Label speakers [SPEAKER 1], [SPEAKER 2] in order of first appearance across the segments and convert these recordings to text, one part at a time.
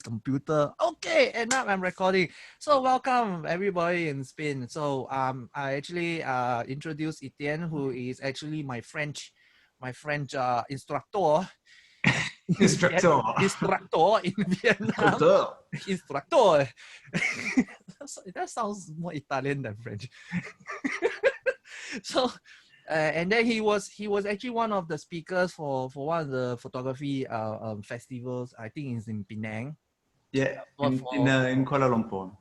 [SPEAKER 1] computer. Okay, and now I'm recording. So welcome everybody in Spain. So I actually introduced Etienne, who is actually my French instructor.
[SPEAKER 2] Instructor.
[SPEAKER 1] Instructor in Vietnam. Instructor. That sounds more Italian than French. So and then he was actually one of the speakers for one of the photography festivals. I think it's in Penang.
[SPEAKER 2] Yeah, in Kuala Lumpur.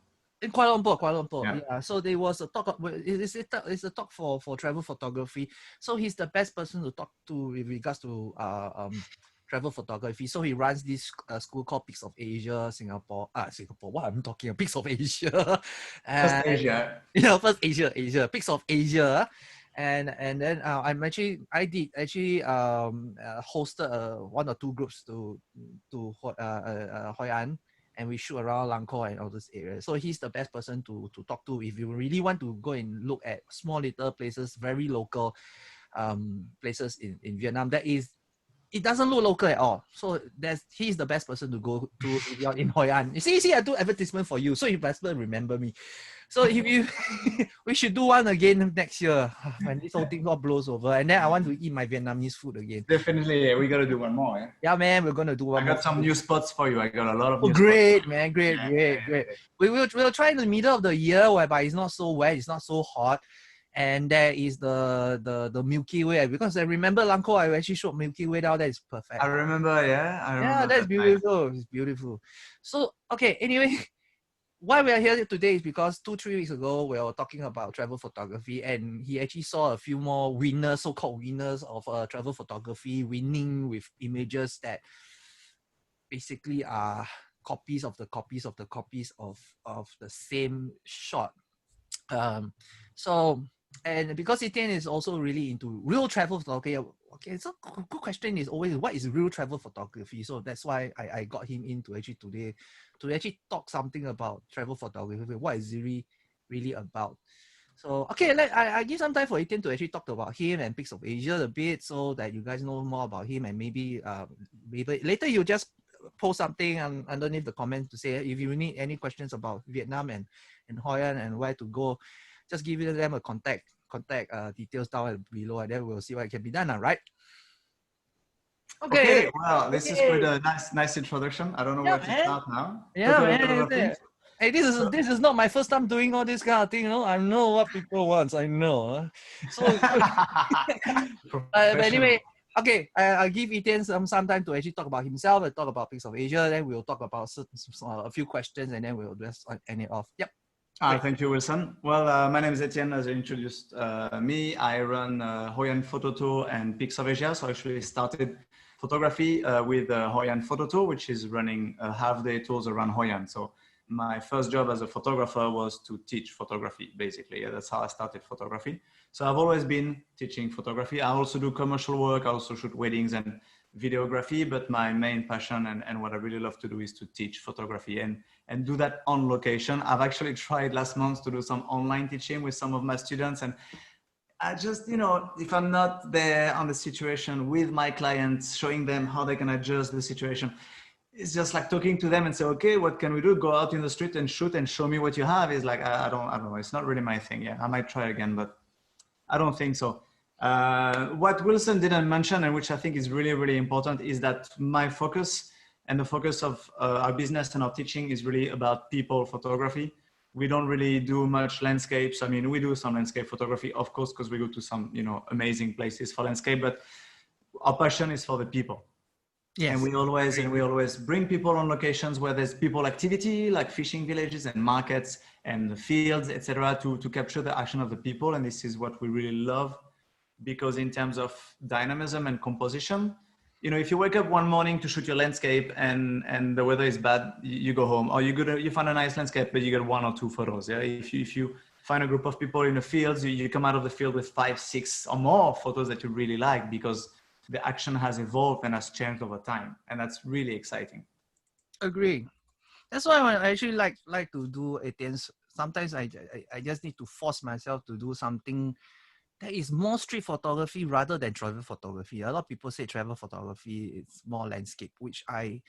[SPEAKER 1] In Kuala Lumpur.
[SPEAKER 2] Yeah.
[SPEAKER 1] Yeah. So there was a talk. It's a talk for travel photography. So he's the best person to talk to with regards to travel photography. So he runs this school called Peaks of Asia, Singapore. What I'm talking about? Peaks of Asia.
[SPEAKER 2] First Asia.
[SPEAKER 1] Yeah, first Asia. Peaks of Asia. And then I did hosted one or two groups to Hoi An, and we shoot around Langkaw and all those areas. So he's the best person to talk to if you really want to go and look at small little places, very local places in Vietnam. It doesn't look local at all. So he's the best person to go to if you're in Hoi An. You see, I do advertisement for you, so you best remember me. So if you, we should do one again next year when this whole thing all blows over, and then I want to eat my Vietnamese food again.
[SPEAKER 2] Definitely, we gotta do one more. Yeah,
[SPEAKER 1] yeah man, we're gonna do one more.
[SPEAKER 2] I got some new spots for you. I got a lot of new
[SPEAKER 1] great
[SPEAKER 2] spots.
[SPEAKER 1] Man, great. We'll try in the middle of the year whereby it's not so wet, it's not so hot. And there is the Milky Way, because I remember Langkaw, I actually showed Milky Way down there. It's perfect.
[SPEAKER 2] I remember,
[SPEAKER 1] yeah, that's beautiful. Night. It's beautiful. So, okay, anyway, why we are here today is because 2-3 weeks ago, we were talking about travel photography, and he actually saw a few more winners, so-called winners of travel photography, winning with images that basically are copies of the copies of the same shot. And because Etienne is also really into real travel photography, okay, so good question is always, what is real travel photography? So that's why I got him in to actually today to actually talk something about travel photography. What is it really about? So, okay, I give some time for Etienne to actually talk about him and Peaks of Asia a bit, so that you guys know more about him, and maybe later you just post something underneath the comments to say if you need any questions about Vietnam and Hoi An and where to go. Just give them a contact details down below, and then we'll see what can be done. Right?
[SPEAKER 2] Okay. Well, this is quite a nice introduction. I don't know where to start now.
[SPEAKER 1] Yeah, man. Hey, this is not my first time doing all this kind of thing. You know, I know what people want. I know. So, but anyway. Okay, I'll give Etienne some time to actually talk about himself and talk about Peaks of Asia. Then we'll talk about a few questions, and then we'll just end it off. Yep.
[SPEAKER 2] Thank you, Wilson. Well, my name is Etienne, as you introduced me. I run Hoi An Photo Tour and Peaks of Asia. So I actually started photography with Hoi An Photo Tour, which is running half-day tours around Hoi An. So my first job as a photographer was to teach photography, basically. Yeah, that's how I started photography. So I've always been teaching photography. I also do commercial work. I also shoot weddings and videography, but my main passion and what I really love to do is to teach photography and do that on location. I've actually tried last month to do some online teaching with some of my students, and I just, if I'm not there on the situation with my clients, showing them how they can adjust the situation, it's just like talking to them and say, okay, what can we do? Go out in the street and shoot and show me what you have. Is like, I don't know. It's not really my thing. Yeah, I might try again, but I don't think so. What Wilson didn't mention, and which I think is really, really important, is that my focus and the focus of our business and our teaching is really about people photography. We don't really do much landscapes. I mean, we do some landscape photography, of course, because we go to some, amazing places for landscape, but our passion is for the people. Yes. And we always bring people on locations where there's people activity, like fishing villages and markets and the fields, etc., to capture the action of the people. And this is what we really love, because in terms of dynamism and composition, if you wake up one morning to shoot your landscape and the weather is bad, you go home, or you find a nice landscape, but you get 1 or 2 photos. Yeah. If you find a group of people in the fields, you come out of the field with 5, 6 or more photos that you really like, because the action has evolved and has changed over time. And that's really exciting.
[SPEAKER 1] Agree. That's why I actually like to do Etienne's. Sometimes I just need to force myself to do something that is more street photography rather than travel photography. A lot of people say travel photography is more landscape, which I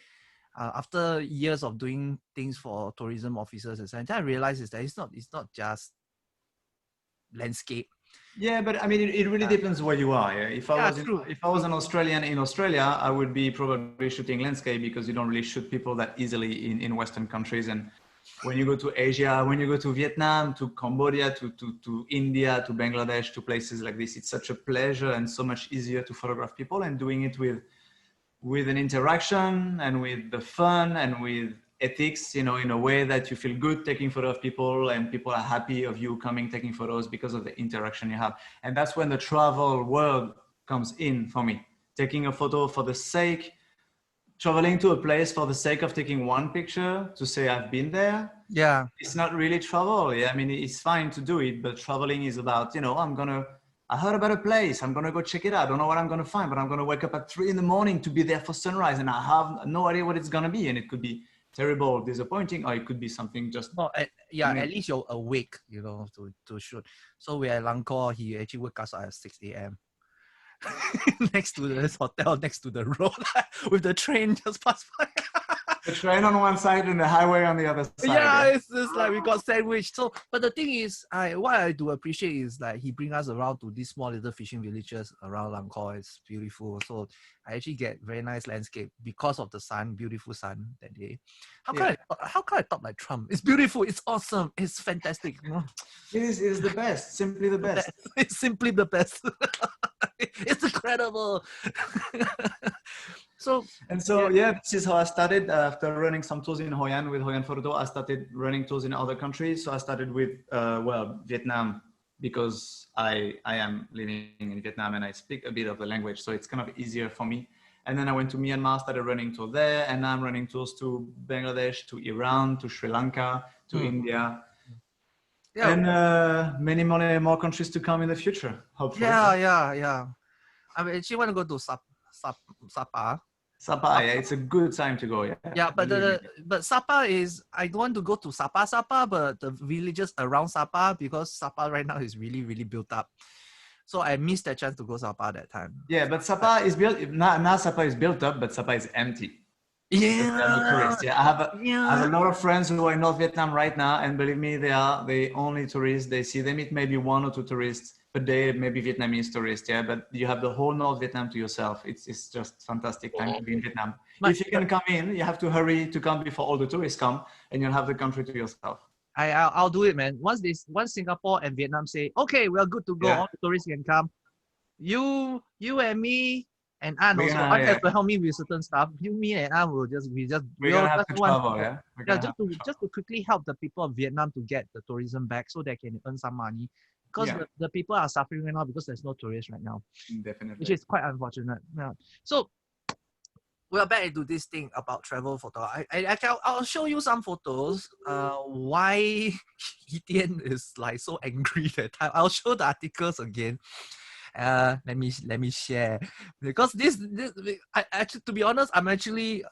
[SPEAKER 1] after years of doing things for tourism officers, and then I realized is that it's not just landscape.
[SPEAKER 2] Yeah, but I mean, it really depends where you are. Yeah?
[SPEAKER 1] Yeah, true.
[SPEAKER 2] If I was an Australian in Australia, I would be probably shooting landscape because you don't really shoot people that easily in Western countries. And when you go to Asia, when you go to Vietnam, to Cambodia, to India, to Bangladesh, to places like this, it's such a pleasure and so much easier to photograph people, and doing it with an interaction and with the fun and with ethics, you know, in a way that you feel good taking photo of people and people are happy of you coming taking photos because of the interaction you have. And that's when the travel world comes in for me. Taking a photo for the sake, traveling to a place for the sake of taking one picture to say I've been there.
[SPEAKER 1] Yeah.
[SPEAKER 2] It's not really travel. Yeah, I mean, it's fine to do it, but traveling is about, you know, I heard about a place. I'm going to go check it out. I don't know what I'm going to find, but I'm going to wake up at 3 a.m. to be there for sunrise. And I have no idea what it's going to be. And it could be terrible, disappointing, or it could be something just.
[SPEAKER 1] No, at least you're awake, you know, to shoot. So we're at Langkaw. He actually woke us up at 6 a.m. next to this hotel, next to the road, with the train just passed by.
[SPEAKER 2] The train on one side and the highway on the other side.
[SPEAKER 1] Yeah, it's just like we got sandwiched. So, but the thing is, what I do appreciate is like he bring us around to these small little fishing villages around Langkaw. It's beautiful. So I actually get very nice landscape because of the sun, beautiful sun that day. How can I talk like Trump? It's beautiful. It's awesome. It's fantastic.
[SPEAKER 2] It is the best. Simply the best.
[SPEAKER 1] It's simply the best. It's incredible. So
[SPEAKER 2] this is how I started. After running some tours in Hoi An with Hoi An Photo, I started running tours in other countries. So I started with Vietnam, because I am living in Vietnam and I speak a bit of the language, so it's kind of easier for me. And then I went to Myanmar, started running tours there, and now I'm running tours to Bangladesh, to Iran, to Sri Lanka, to India. Yeah. And many more countries to come in the future, hopefully.
[SPEAKER 1] Yeah. I mean, actually want to go to Sapa.
[SPEAKER 2] Sapa, yeah, it's a good time to go.
[SPEAKER 1] Yeah, but Sapa is, I don't want to go to Sapa, but the villages around Sapa, because Sapa right now is really, really built up. So I missed that chance to go Sapa that time.
[SPEAKER 2] Yeah, but Sapa is built, now Sapa is built up, but Sapa is empty.
[SPEAKER 1] Yeah.
[SPEAKER 2] Yeah, I have a lot of friends who are in North Vietnam right now, and believe me, they are the only tourists. They meet maybe 1 or 2 tourists per day, maybe Vietnamese tourists. Yeah, but you have the whole North Vietnam to yourself. It's just fantastic time to be in Vietnam. If you can come in, you have to hurry to come before all the tourists come, and you'll have the country to yourself.
[SPEAKER 1] I'll do it, man. Once Singapore and Vietnam say, okay, we're good to go, all the tourists can come. You and me and Anne also. Anne has to help me with certain stuff. Me and Anne will just
[SPEAKER 2] we're gonna have to travel,
[SPEAKER 1] just to quickly help the people of Vietnam to get the tourism back so they can earn some money. Because the people are suffering right now because there's no tourists right now.
[SPEAKER 2] Definitely.
[SPEAKER 1] Which is quite unfortunate. Yeah. So we're back into this thing about travel photo. I'll show you some photos. Why Etienne is like so angry that time. I'll show the articles again. Let me share, because this I actually, to be honest, I'm actually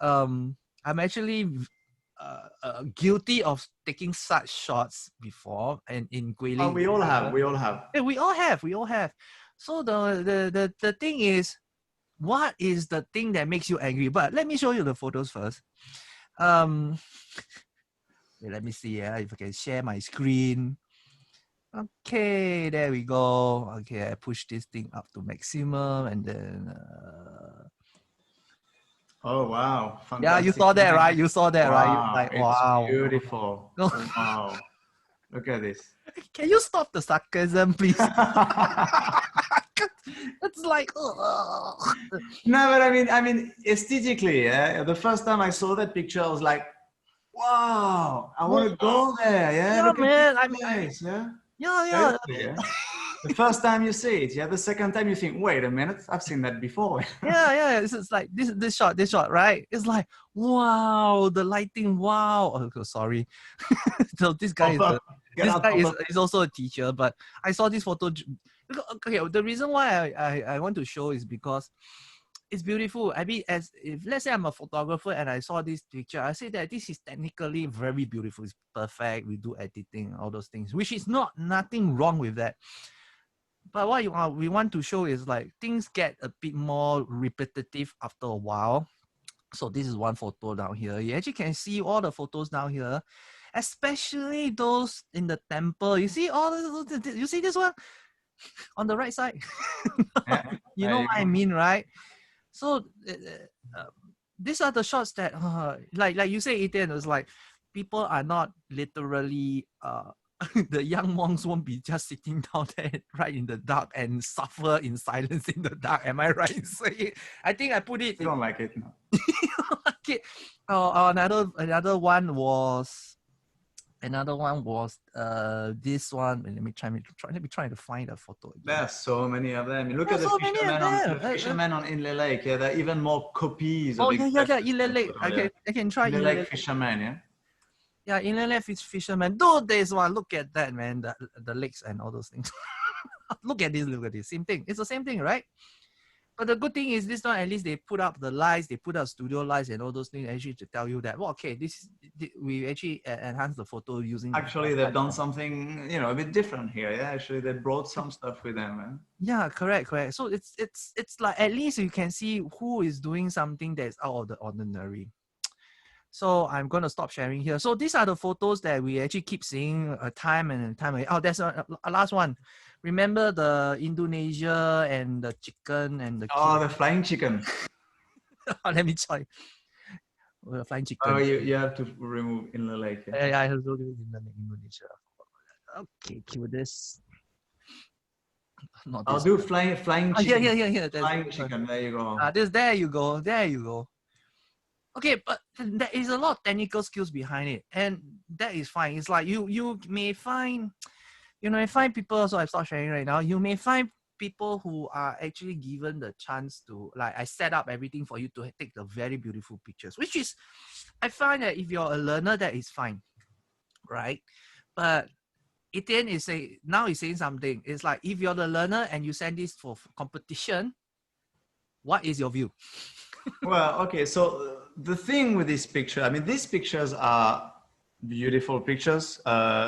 [SPEAKER 1] guilty of taking such shots before, and in Guilin.
[SPEAKER 2] Oh, we all have.
[SPEAKER 1] Yeah, we all have. So the thing is, what is the thing that makes you angry? But let me show you the photos first. Let me see if I can share my screen. Okay, there we go. Okay, I push this thing up to maximum, and then
[SPEAKER 2] oh wow. Fantastic.
[SPEAKER 1] Yeah, you saw that, right?
[SPEAKER 2] Wow.
[SPEAKER 1] Like,
[SPEAKER 2] it's beautiful. Wow. Look at this.
[SPEAKER 1] Can you stop the sarcasm, please? It's like,
[SPEAKER 2] no, but I mean, aesthetically, the first time I saw that picture, I was like, wow, I want to go there.
[SPEAKER 1] Yeah, man. Yeah.
[SPEAKER 2] The first time you see it, the second time you think, wait a minute, I've seen that before.
[SPEAKER 1] yeah. It's like this shot, right? It's like, wow, the lighting, wow. Oh, sorry. So this guy is also a teacher, but I saw this photo. Okay, the reason why I want to show is because it's beautiful. I mean, if let's say I'm a photographer and I saw this picture, I say that this is technically very beautiful. It's perfect. We do editing, all those things, which is nothing wrong with that. But what we want to show is like things get a bit more repetitive after a while. So this is one photo down here. You actually can see all the photos down here, especially those in the temple. You see you see this one on the right side?
[SPEAKER 2] Yeah,
[SPEAKER 1] You
[SPEAKER 2] there
[SPEAKER 1] know
[SPEAKER 2] you
[SPEAKER 1] what I
[SPEAKER 2] go.
[SPEAKER 1] mean, right? So these are the shots that, like you say, Etienne, it's like people are not literally, the young monks won't be just sitting down there right in the dark and suffer in silence in the dark. Am I right in saying? I think I put it.
[SPEAKER 2] You don't like it, no?
[SPEAKER 1] Okay. Another one was this one. Let me try to find a photo
[SPEAKER 2] There
[SPEAKER 1] again.
[SPEAKER 2] are so many of them. You look at
[SPEAKER 1] There's so many of them.
[SPEAKER 2] the fisherman on Inle Lake. Yeah, there are even more copies
[SPEAKER 1] Oh
[SPEAKER 2] of
[SPEAKER 1] yeah, yeah,
[SPEAKER 2] exactly the same
[SPEAKER 1] Ilele.
[SPEAKER 2] photo. Yeah,
[SPEAKER 1] I can try
[SPEAKER 2] Inle Lake
[SPEAKER 1] Ilele.
[SPEAKER 2] fisherman. Yeah.
[SPEAKER 1] Yeah, Ilele fisherman. Dude, there's one. Look at that, man. The legs and all those things. Look at this. Look at this. Same thing. It's the same thing, right? But the good thing is this one, at least they put up the lights, they put up studio lights and all those things actually to tell you that, well, okay, we actually enhance the photo using.
[SPEAKER 2] Actually, they've done something, a bit different here. Yeah, actually, they brought some stuff with them. Man.
[SPEAKER 1] Yeah, correct. So it's like at least you can see who is doing something that's out of the ordinary. So I'm going to stop sharing here. So these are the photos that we actually keep seeing time and time again. Oh, there's a last one. Remember the Indonesia and the chicken and the
[SPEAKER 2] Oh, the flying chicken.
[SPEAKER 1] let me try. Flying
[SPEAKER 2] Oh,
[SPEAKER 1] chicken.
[SPEAKER 2] you have to remove Inle Lake. Yeah.
[SPEAKER 1] Yeah, I have to do it in Indonesia. Okay, cue this. Not
[SPEAKER 2] I'll
[SPEAKER 1] this
[SPEAKER 2] do
[SPEAKER 1] one.
[SPEAKER 2] flying
[SPEAKER 1] Yeah,
[SPEAKER 2] chicken.
[SPEAKER 1] yeah, yeah, yeah.
[SPEAKER 2] Flying chicken. There you go.
[SPEAKER 1] There you go. There you go. Okay, but there is a lot of technical skills behind it, and that is fine. It's like you may find, I find people. So I start sharing right now. You may find people who are actually given the chance to, like, I set up everything for you to take the very beautiful pictures, which is, I find that if you're a learner, that is fine, right? But Etienne is saying something. It's like, if you're the learner and you send this for competition, what is your view?
[SPEAKER 2] Well, okay. So the thing with this picture, I mean, these pictures are beautiful pictures.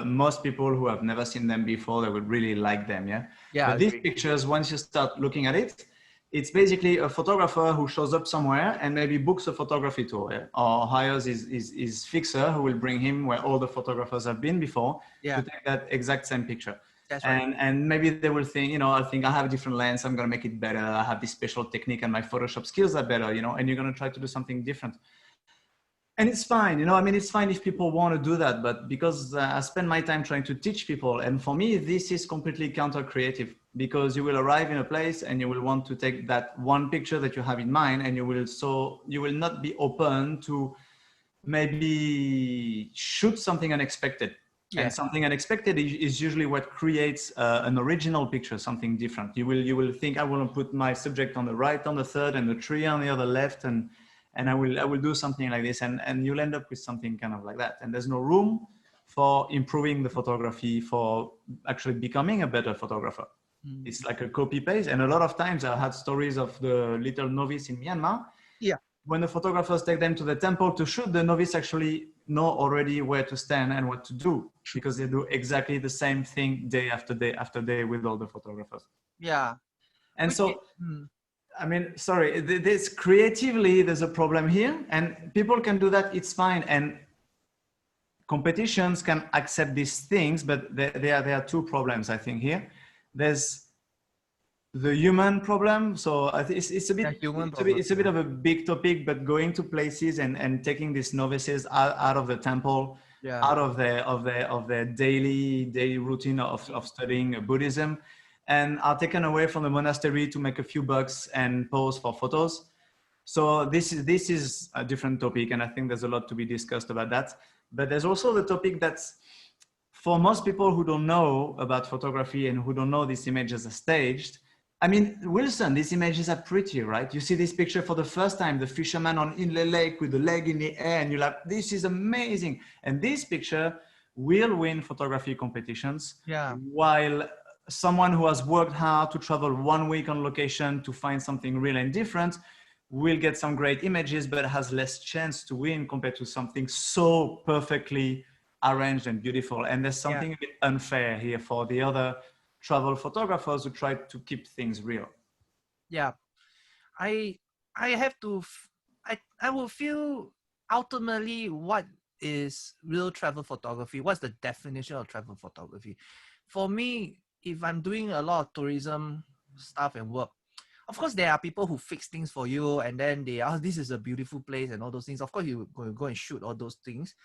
[SPEAKER 2] Most people who have never seen them before, they would really like them. Yeah.
[SPEAKER 1] Yeah, I
[SPEAKER 2] But these
[SPEAKER 1] agree.
[SPEAKER 2] pictures, once you start looking at it, it's basically a photographer who shows up somewhere and maybe books a photography tour, yeah? Or hires his fixer who will bring him where all the photographers have been before
[SPEAKER 1] Yeah,
[SPEAKER 2] to take that exact same picture.
[SPEAKER 1] that's right.
[SPEAKER 2] And maybe they will think, I think I have a different lens, I'm going to make it better, I have this special technique and my Photoshop skills are better, and you're going to try to do something different. And it's fine, I mean, it's fine if people want to do that, but because I spend my time trying to teach people, and for me this is completely counter creative, because you will arrive in a place and you will want to take that one picture that you have in mind, and you will not be open to maybe shoot something unexpected.
[SPEAKER 1] Yeah.
[SPEAKER 2] And something unexpected is usually what creates an original picture, something different. You will think, I want to put my subject on the right, on the third, and the tree on the other left, and I will do something like this, and you'll end up with something kind of like that. And there's no room for improving the photography, for actually becoming a better photographer.
[SPEAKER 1] Mm.
[SPEAKER 2] It's like a copy paste. And a lot of times I had stories of the little novice in Myanmar.
[SPEAKER 1] Yeah.
[SPEAKER 2] When the photographers take them to the temple to shoot, the novice actually know already where to stand and what to do, because they do exactly the same thing day after day after day with all the photographers.
[SPEAKER 1] Yeah.
[SPEAKER 2] And
[SPEAKER 1] Which
[SPEAKER 2] so, I mean, sorry, this creatively, there's a problem here, and people can do that, it's fine. And competitions can accept these things, but there are two problems, I think, here. There's the human problem. So I think it's a bit of a big topic, but going to places and taking these novices out of the temple,
[SPEAKER 1] Yeah.
[SPEAKER 2] out of their daily routine of studying Buddhism, and are taken away from the monastery to make a few bucks and pose for photos. So this is a different topic, and I think there's a lot to be discussed about that. But there's also the topic that's, for most people who don't know about photography and who don't know these images are staged, I mean, Wilson, these images are pretty, right? You see this picture for the first time, the fisherman on Inle Lake with the leg in the air, and you're like, this is amazing. And this picture will win photography competitions.
[SPEAKER 1] Yeah.
[SPEAKER 2] While someone who has worked hard to travel 1 week on location to find something real and different will get some great images, but has less chance to win compared to something so perfectly arranged and beautiful. And there's something a bit unfair here for the other travel photographers who try to keep things real.
[SPEAKER 1] Yeah. I have to I will feel ultimately what is real travel photography? What's the definition of travel photography? For me, if I'm doing a lot of tourism stuff and work, of course there are people who fix things for you and then they ask, this is a beautiful place and all those things. Of course you go and shoot all those things.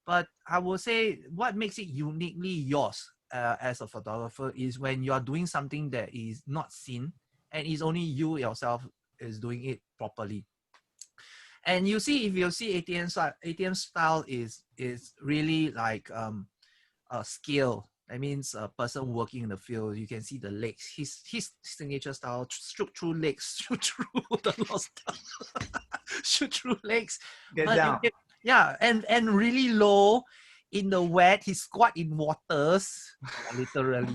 [SPEAKER 1] But I will say what makes it uniquely yours as a photographer is when you are doing something that is not seen and is only you yourself is doing it properly. And you see, if you see ATM style is really like a skill. That means a person working in the field. You can see the legs. His signature style, shoot through legs, shoot through the lost, shoot through legs.
[SPEAKER 2] Get
[SPEAKER 1] But
[SPEAKER 2] down.
[SPEAKER 1] yeah, and really low in the wet. He squat in waters, literally.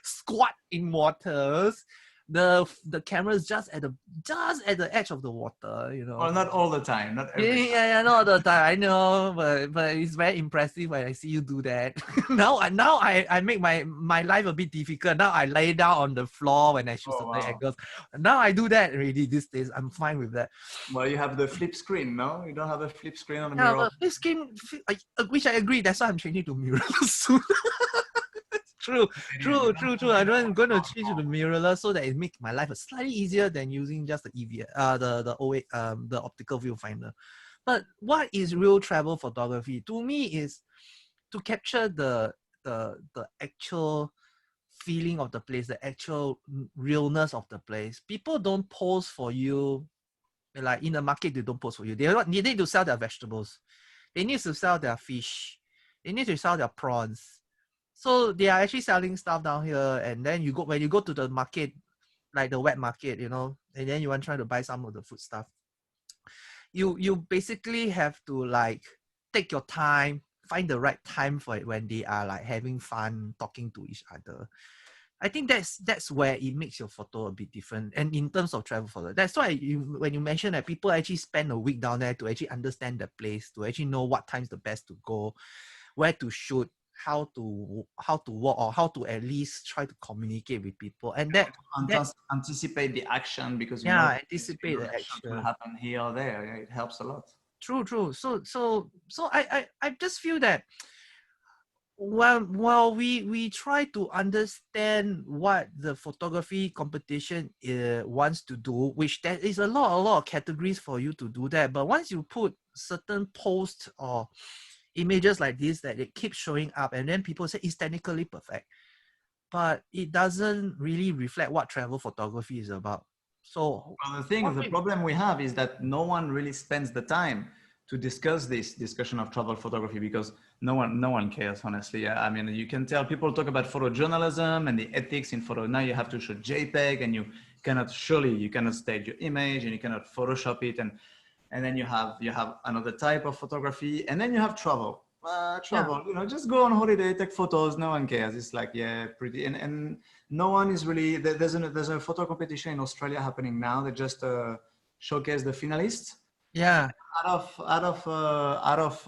[SPEAKER 1] Squat in waters. The camera is just at the edge of the water, you know.
[SPEAKER 2] Well, not all the time, not
[SPEAKER 1] Yeah,
[SPEAKER 2] every time.
[SPEAKER 1] yeah, yeah, not all the time. I know, but it's very impressive when I see you do that. now I make my life a bit difficult. Now I lay down on the floor when I shoot
[SPEAKER 2] Oh,
[SPEAKER 1] certain
[SPEAKER 2] wow.
[SPEAKER 1] angles. Now I do that already these days. I'm fine with that.
[SPEAKER 2] Well, you have the flip screen, no? You don't have a flip screen on the
[SPEAKER 1] Yeah,
[SPEAKER 2] mirror.
[SPEAKER 1] but this game, which I agree. That's why I'm changing to mirrorless soon. True, true, true, true. I'm going to change to the mirrorless so that it makes my life slightly easier than using just the EV, the OA, the optical viewfinder. But what is real travel photography? To me, is to capture the actual feeling of the place, the actual realness of the place. People don't pose for you. Like in the market, they don't pose for you. They need to sell their vegetables. They need to sell their fish. They need to sell their prawns. So they are actually selling stuff down here. And then when you go to the market, like the wet market, you know, and then you want trying to buy some of the food stuff. You basically have to like take your time, find the right time for it when they are like having fun talking to each other. I think that's where it makes your photo a bit different. And in terms of travel photo, that's why when you mention that people actually spend a week down there to actually understand the place, to actually know what time's the best to go, where to shoot, how to walk, or how to at least try to communicate with people. And that
[SPEAKER 2] Anticipate the action because you know
[SPEAKER 1] yeah,
[SPEAKER 2] that this
[SPEAKER 1] anticipate
[SPEAKER 2] figure
[SPEAKER 1] the
[SPEAKER 2] action will
[SPEAKER 1] action.
[SPEAKER 2] happen here or there. Yeah, it helps a lot.
[SPEAKER 1] True. So I just feel that while we try to understand what the photography competition wants to do, which there is a lot of categories for you to do that. But once you put certain posts or images like this that it keeps showing up, and then people say it's technically perfect, but it doesn't really reflect what travel photography is about. So
[SPEAKER 2] Well,
[SPEAKER 1] what
[SPEAKER 2] the
[SPEAKER 1] we,
[SPEAKER 2] problem we have is that no one really spends the time to discuss this discussion of travel photography because no one cares, honestly. I mean, you can tell people talk about photojournalism and the ethics in photo. Now you have to shoot JPEG and you cannot stage your image and you cannot Photoshop it. And then you have another type of photography and then you have travel.
[SPEAKER 1] yeah,
[SPEAKER 2] Travel, you know, just go on holiday, take photos. No one cares. It's like, yeah, pretty. And no one is really there's a photo competition in Australia happening now. They just showcase the finalists.
[SPEAKER 1] yeah,
[SPEAKER 2] Out of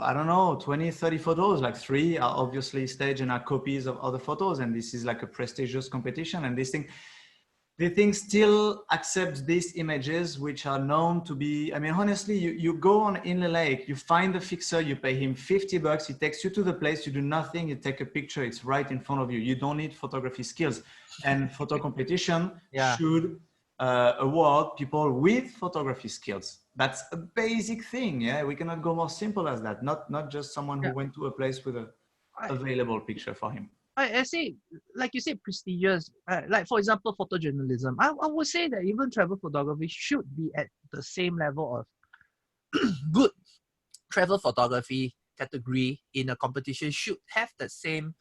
[SPEAKER 2] I don't know 20 30 photos, like three are obviously staged and are copies of other photos, and this is like a prestigious competition. And this thing still accepts these images which are known to be, I mean, honestly, you go on Inle Lake, you find the fixer, you pay him $50, he takes you to the place, you do nothing, you take a picture, it's right in front of you. You don't need photography skills. And photo competition
[SPEAKER 1] yeah.
[SPEAKER 2] should award people with photography skills. That's a basic thing. Yeah, we cannot go more simple as that. Not just someone who
[SPEAKER 1] Yeah.
[SPEAKER 2] went to a place with a
[SPEAKER 1] I,
[SPEAKER 2] available picture for him.
[SPEAKER 1] I say, like you said, prestigious. Like for example, photojournalism. I would say that even travel photography should be at the same level of good travel photography category in a competition. Should have the same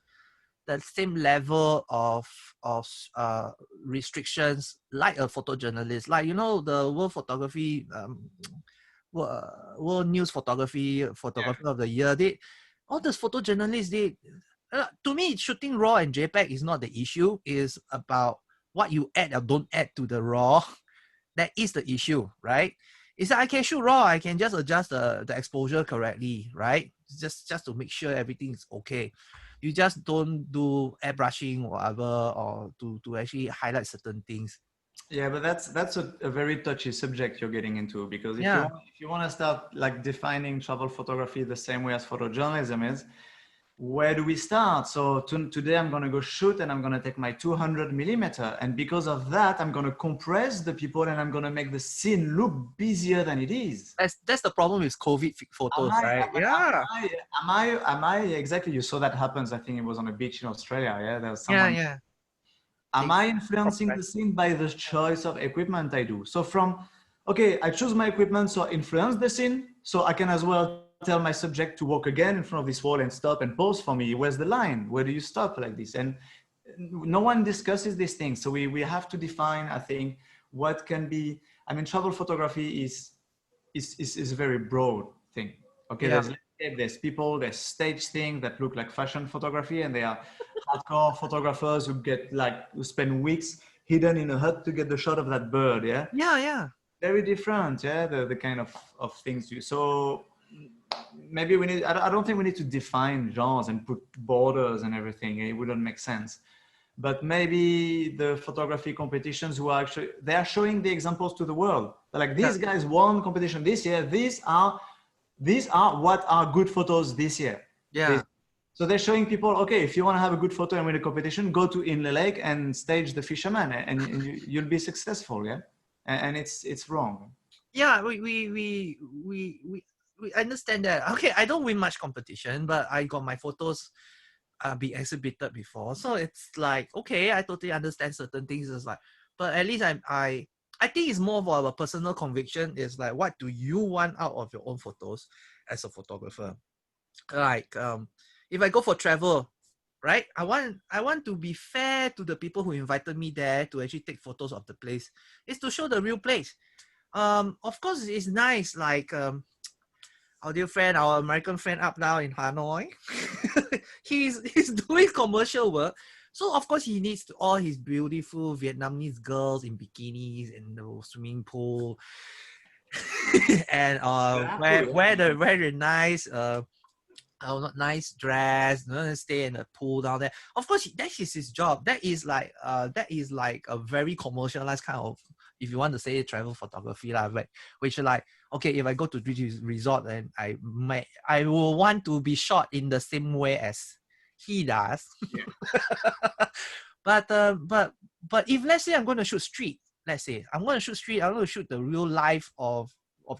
[SPEAKER 1] level of restrictions like a photojournalist. Like you know, the World Photography World News Photographer of the Year. They all those photojournalists. To me, shooting raw and JPEG is not the issue. Is about what you add or don't add to the raw. That is the issue, right? Is that I can shoot raw. I can just adjust the exposure correctly, right? Just to make sure everything is okay. You just don't do airbrushing or whatever, or to actually highlight certain things.
[SPEAKER 2] Yeah, but that's a very touchy subject you're getting into, because
[SPEAKER 1] Yeah.
[SPEAKER 2] if you want to start like defining travel photography the same way as photojournalism is, where do we start? So today I'm going to go shoot and I'm going to take my 200 millimeter. And because of that, I'm going to compress the people and I'm going to make the scene look busier than it is.
[SPEAKER 1] That's the problem with COVID
[SPEAKER 2] Am
[SPEAKER 1] photos,
[SPEAKER 2] I,
[SPEAKER 1] right?
[SPEAKER 2] am,
[SPEAKER 1] Yeah.
[SPEAKER 2] am I exactly? You saw that happens. I think it was on a beach in Australia. Yeah. There was
[SPEAKER 1] Yeah,
[SPEAKER 2] someone.
[SPEAKER 1] yeah.
[SPEAKER 2] Am
[SPEAKER 1] They
[SPEAKER 2] I influencing the
[SPEAKER 1] compress.
[SPEAKER 2] scene by the choice of equipment I do? So okay, I choose my equipment, so I influence the scene. So I can as well tell my subject to walk again in front of this wall and stop and pose for me. Where's the line? Where do you stop like this? And no one discusses these things. So we have to define, I think, what can be, I mean, travel photography is a very broad thing. Okay,
[SPEAKER 1] Yeah.
[SPEAKER 2] there's landscape, there's people, there's stage things that look like fashion photography, and they are hardcore photographers who spend weeks hidden in a hut to get the shot of that bird. Yeah,
[SPEAKER 1] Yeah, yeah.
[SPEAKER 2] very different. Yeah, the kind of things you. So maybe we need. I don't think we need to define genres and put borders and everything. It wouldn't make sense. But maybe the photography competitions who are actually they are showing the examples to the world. They're like,
[SPEAKER 1] Yeah.
[SPEAKER 2] these guys won competition this year. These are what are good photos this year.
[SPEAKER 1] Yeah.
[SPEAKER 2] So they're showing people, okay, if you want to have a good photo and win a competition, go to in the lake and stage the fisherman, and you'll be successful. Yeah, and it's wrong.
[SPEAKER 1] Yeah, we understand that. Okay, I don't win much competition, but I got my photos be exhibited before. So it's like, okay, I totally understand certain things. It's like, but at least I think it's more of a personal conviction. Is like, what do you want out of your own photos as a photographer? Like, if I go for travel, right? I want to be fair to the people who invited me there to actually take photos of the place. It's to show the real place. Of course, it's nice. Like, our dear friend, our American friend up now in Hanoi, he's doing commercial work. So of course he needs all his beautiful Vietnamese girls in bikinis in the swimming pool, and
[SPEAKER 2] Yeah,
[SPEAKER 1] wear
[SPEAKER 2] cool. Yeah.
[SPEAKER 1] wear the very nice not nice dress, stay in the pool down there. Of course, that is his job. That is like a very commercialized kind of, if you want to say, travel photography, lah. Which like, okay, if I go to this resort, then I will want to be shot in the same way as he does.
[SPEAKER 2] Yeah.
[SPEAKER 1] But if let's say I'm going to shoot street, let's say I'm going to shoot street, I'm going to shoot the real life of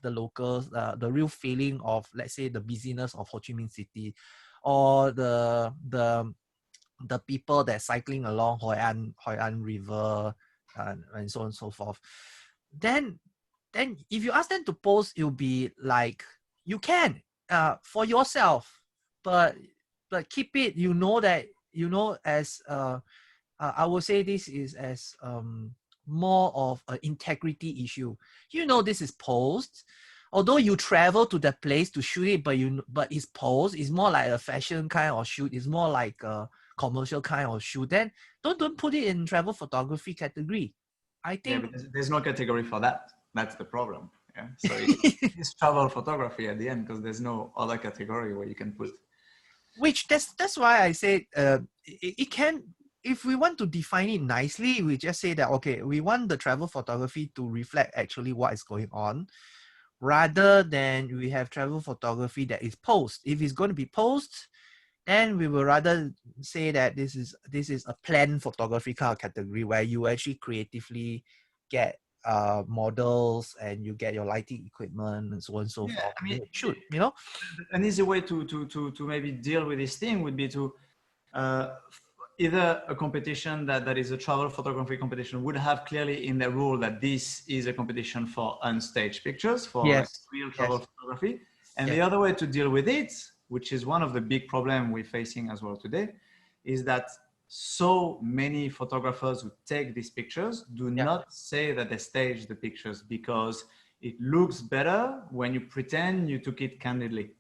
[SPEAKER 1] the locals, the real feeling of, let's say, the busyness of Ho Chi Minh City, or the people that cycling along Hoi An River, and so on and so forth. Then if you ask them to post, it'll be like, you can for yourself, but keep it. That as I would say this is as more of an integrity issue. This is post. Although you travel to that place to shoot it, but it's post. It's more like a fashion kind of shoot. It's more like a commercial kind of shoot. Then don't put it in travel photography category. I
[SPEAKER 2] Yeah,
[SPEAKER 1] think.
[SPEAKER 2] but there's no category for that. That's the problem. Yeah. So it's travel photography at the end, because there's no other category where you can put.
[SPEAKER 1] Which that's why I said it can, if we want to define it nicely, we just say that, okay, we want the travel photography to reflect actually what is going on, rather than we have travel photography that is post. If it's going to be post, then we will rather say that this is a planned photography kind of category, where you actually creatively get models, and you get your lighting equipment and so on and so
[SPEAKER 2] Yeah,
[SPEAKER 1] forth.
[SPEAKER 2] I mean,
[SPEAKER 1] Shoot,
[SPEAKER 2] an easy way to maybe deal with this thing would be to either a competition that is a travel photography competition would have clearly in the rule that this is a competition for unstaged pictures, for like
[SPEAKER 1] Yes,
[SPEAKER 2] real travel
[SPEAKER 1] yes,
[SPEAKER 2] photography. And
[SPEAKER 1] yes,
[SPEAKER 2] the other way to deal with it, which is one of the big problems we're facing as well today, is that so many photographers who take these pictures do
[SPEAKER 1] yeah,
[SPEAKER 2] not say that they stage the pictures, because it looks better when you pretend you took it candidly.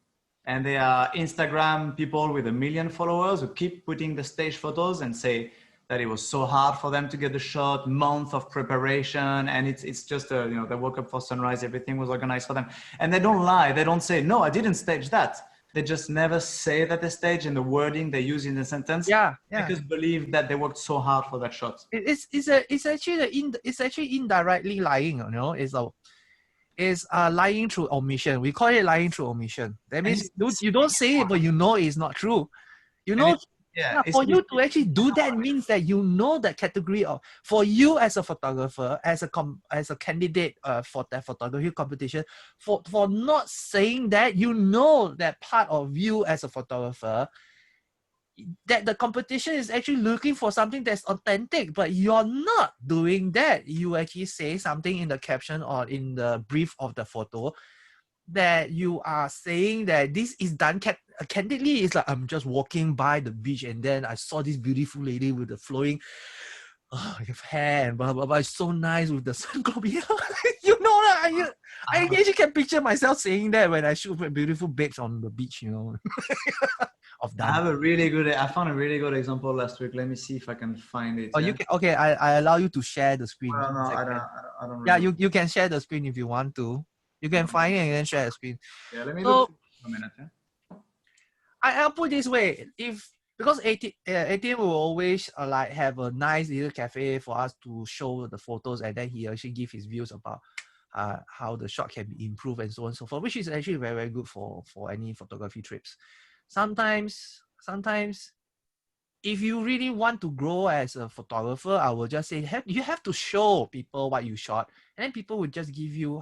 [SPEAKER 2] And they are Instagram people with 1 million followers who keep putting the stage photos and say that it was so hard for them to get the shot, month of preparation, and it's just they woke up for sunrise, everything was organized for them, and they don't lie, they don't say, no, I didn't stage that. they just never say it at the stage, and the wording they use in the sentence
[SPEAKER 1] Yeah,
[SPEAKER 2] make us believe that they worked so hard for that shot.
[SPEAKER 1] It's actually indirectly lying, you know. It's lying through omission. We call it lying through omission. That means you don't say it, but you know it's not true. You know,
[SPEAKER 2] Yeah,
[SPEAKER 1] for you to actually do that means that you know that category of, for you as a photographer, as a candidate for that photography competition, for not saying that, you know that part of you as a photographer, that the competition is actually looking for something that's authentic, but you're not doing that. You actually say something in the caption or in the brief of the photo that you are saying that this is done candidly. It's like, I'm just walking by the beach and then I saw this beautiful lady with the flowing hair and blah blah blah. It's so nice with the sun globe. You know that I actually can picture myself saying that when I shoot beautiful babes on the beach, you know. Of
[SPEAKER 2] I have a really good. I found a really good example last week. Let me see if I can find it.
[SPEAKER 1] Oh, you can. Okay, I allow you to share the screen.
[SPEAKER 2] Well, no, I don't
[SPEAKER 1] Yeah,
[SPEAKER 2] really.
[SPEAKER 1] you can share the screen if you want to. You can find it and then share the screen.
[SPEAKER 2] Yeah, let me
[SPEAKER 1] So
[SPEAKER 2] look for a minute. Yeah?
[SPEAKER 1] I'll put it this way: because Etienne will always like have a nice little cafe for us to show the photos, and then he actually give his views about how the shot can be improved and so on and so forth, which is actually very, very good for any photography trips. Sometimes if you really want to grow as a photographer, I will just say you have to show people what you shot, and then people will just give you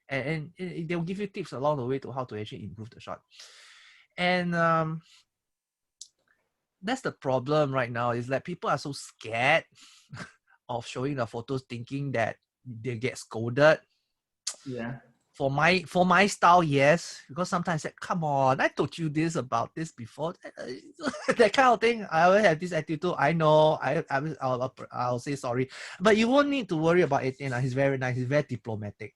[SPEAKER 1] and they'll give you tips along the way to how to actually improve the shot. And that's the problem right now, is that people are so scared of showing the photos, thinking that they get scolded.
[SPEAKER 2] Yeah.
[SPEAKER 1] For my style, yes, because sometimes I say, come on, I told you this about this before. That kind of thing. I always have this attitude. I know. I'll say sorry, but you won't need to worry about Etienne. He's very nice. He's very diplomatic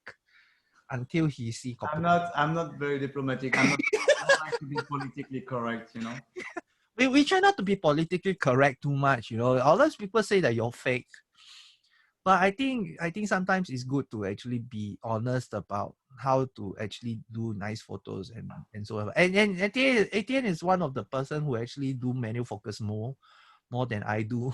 [SPEAKER 1] until he see.
[SPEAKER 2] I'm not very diplomatic. I don't like to be politically correct. You know.
[SPEAKER 1] We try not to be politically correct too much. You know, all those people say that you're fake. But I think sometimes it's good to actually be honest about how to actually do nice photos and so on. And Etienne is one of the person who actually do manual focus more than I do.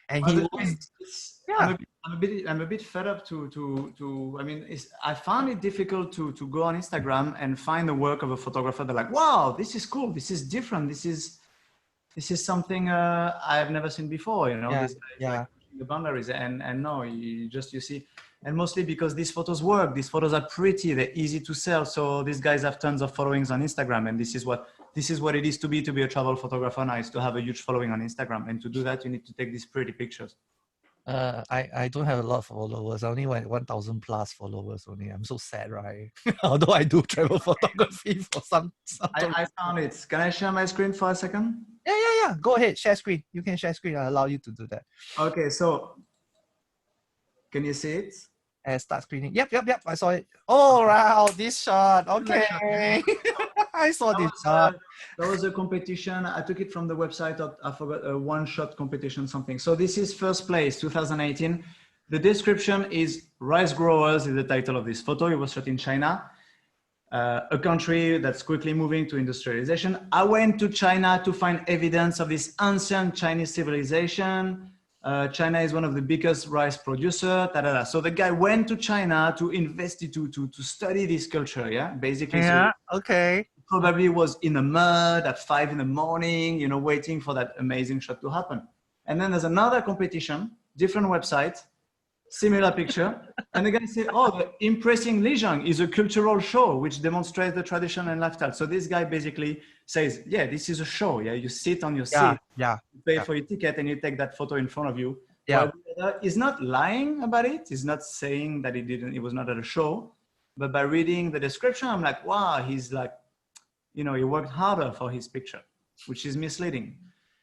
[SPEAKER 1] And
[SPEAKER 2] Well,
[SPEAKER 1] he
[SPEAKER 2] the thing
[SPEAKER 1] always
[SPEAKER 2] is,
[SPEAKER 1] yeah.
[SPEAKER 2] I'm a bit fed up to. I mean, I found it difficult to go on Instagram and find the work of a photographer. They're like, wow, this is cool. This is different. This is something I've never seen before. You know, this guy is like pushing the boundaries, and no, you see, and mostly because these photos work. These photos are pretty. They're easy to sell. So these guys have tons of followings on Instagram, and this is what it is to be a travel photographer now, is to have a huge following on Instagram, and to do that, you need to take these pretty pictures.
[SPEAKER 1] I don't have a lot of followers. I only 1,000 plus followers only. I'm so sad, right? Although I do travel photography for some
[SPEAKER 2] I found it. Can I share my screen for a second?
[SPEAKER 1] Yeah. Go ahead, share screen. You can share screen. I allow you to do that.
[SPEAKER 2] Okay, so can you see it?
[SPEAKER 1] Start screening. Yep. I saw it. Oh wow, this shot. Okay. I saw this shot.
[SPEAKER 2] That was a competition. I took it from the website of, I forgot, a one-shot competition something. So this is first place, 2018. The description is Rice Growers is the title of this photo. It was shot in China, a country that's quickly moving to industrialization. I went to China to find evidence of this ancient Chinese civilization. China is one of the biggest rice producer. So the guy went to China to to study this culture. Yeah, basically.
[SPEAKER 1] Yeah.
[SPEAKER 2] So
[SPEAKER 1] Okay.
[SPEAKER 2] probably was in the mud at 5 in the morning, you know, waiting for that amazing shot to happen. And then there's another competition, different website, similar picture. And the guy said, oh, the Impressing Lijiang is a cultural show which demonstrates the tradition and lifestyle. So this guy basically says, yeah, this is a show. Yeah, you sit on your seat,
[SPEAKER 1] Yeah.
[SPEAKER 2] you pay for your ticket, and you take that photo in front of you.
[SPEAKER 1] Yeah.
[SPEAKER 2] Well, he's not lying about it. He's not saying that it was not at a show. But by reading the description, I'm like, wow, he's like, you know, he worked harder for his picture, which is misleading.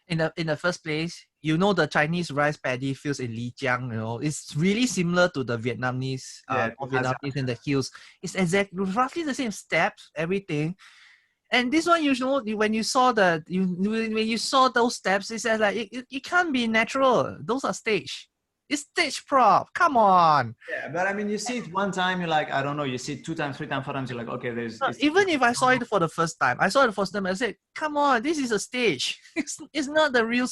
[SPEAKER 1] In the first place, you know, the Chinese rice paddy fields in Lijiang, you know, it's really similar to the Vietnamese, Vietnamese in the hills. It's exactly roughly the same steps, everything. And this one, you know, when you saw when you saw those steps, it says like it can't be natural. Those are staged. It's stage prop. Come on.
[SPEAKER 2] Yeah, but I mean, you see it one time, you're like, I don't know, you see it 2 times, 3 times, 4 times, you're like, okay, it's
[SPEAKER 1] Even if I saw it for the first time, I said, come on, this is a stage. It's not the real.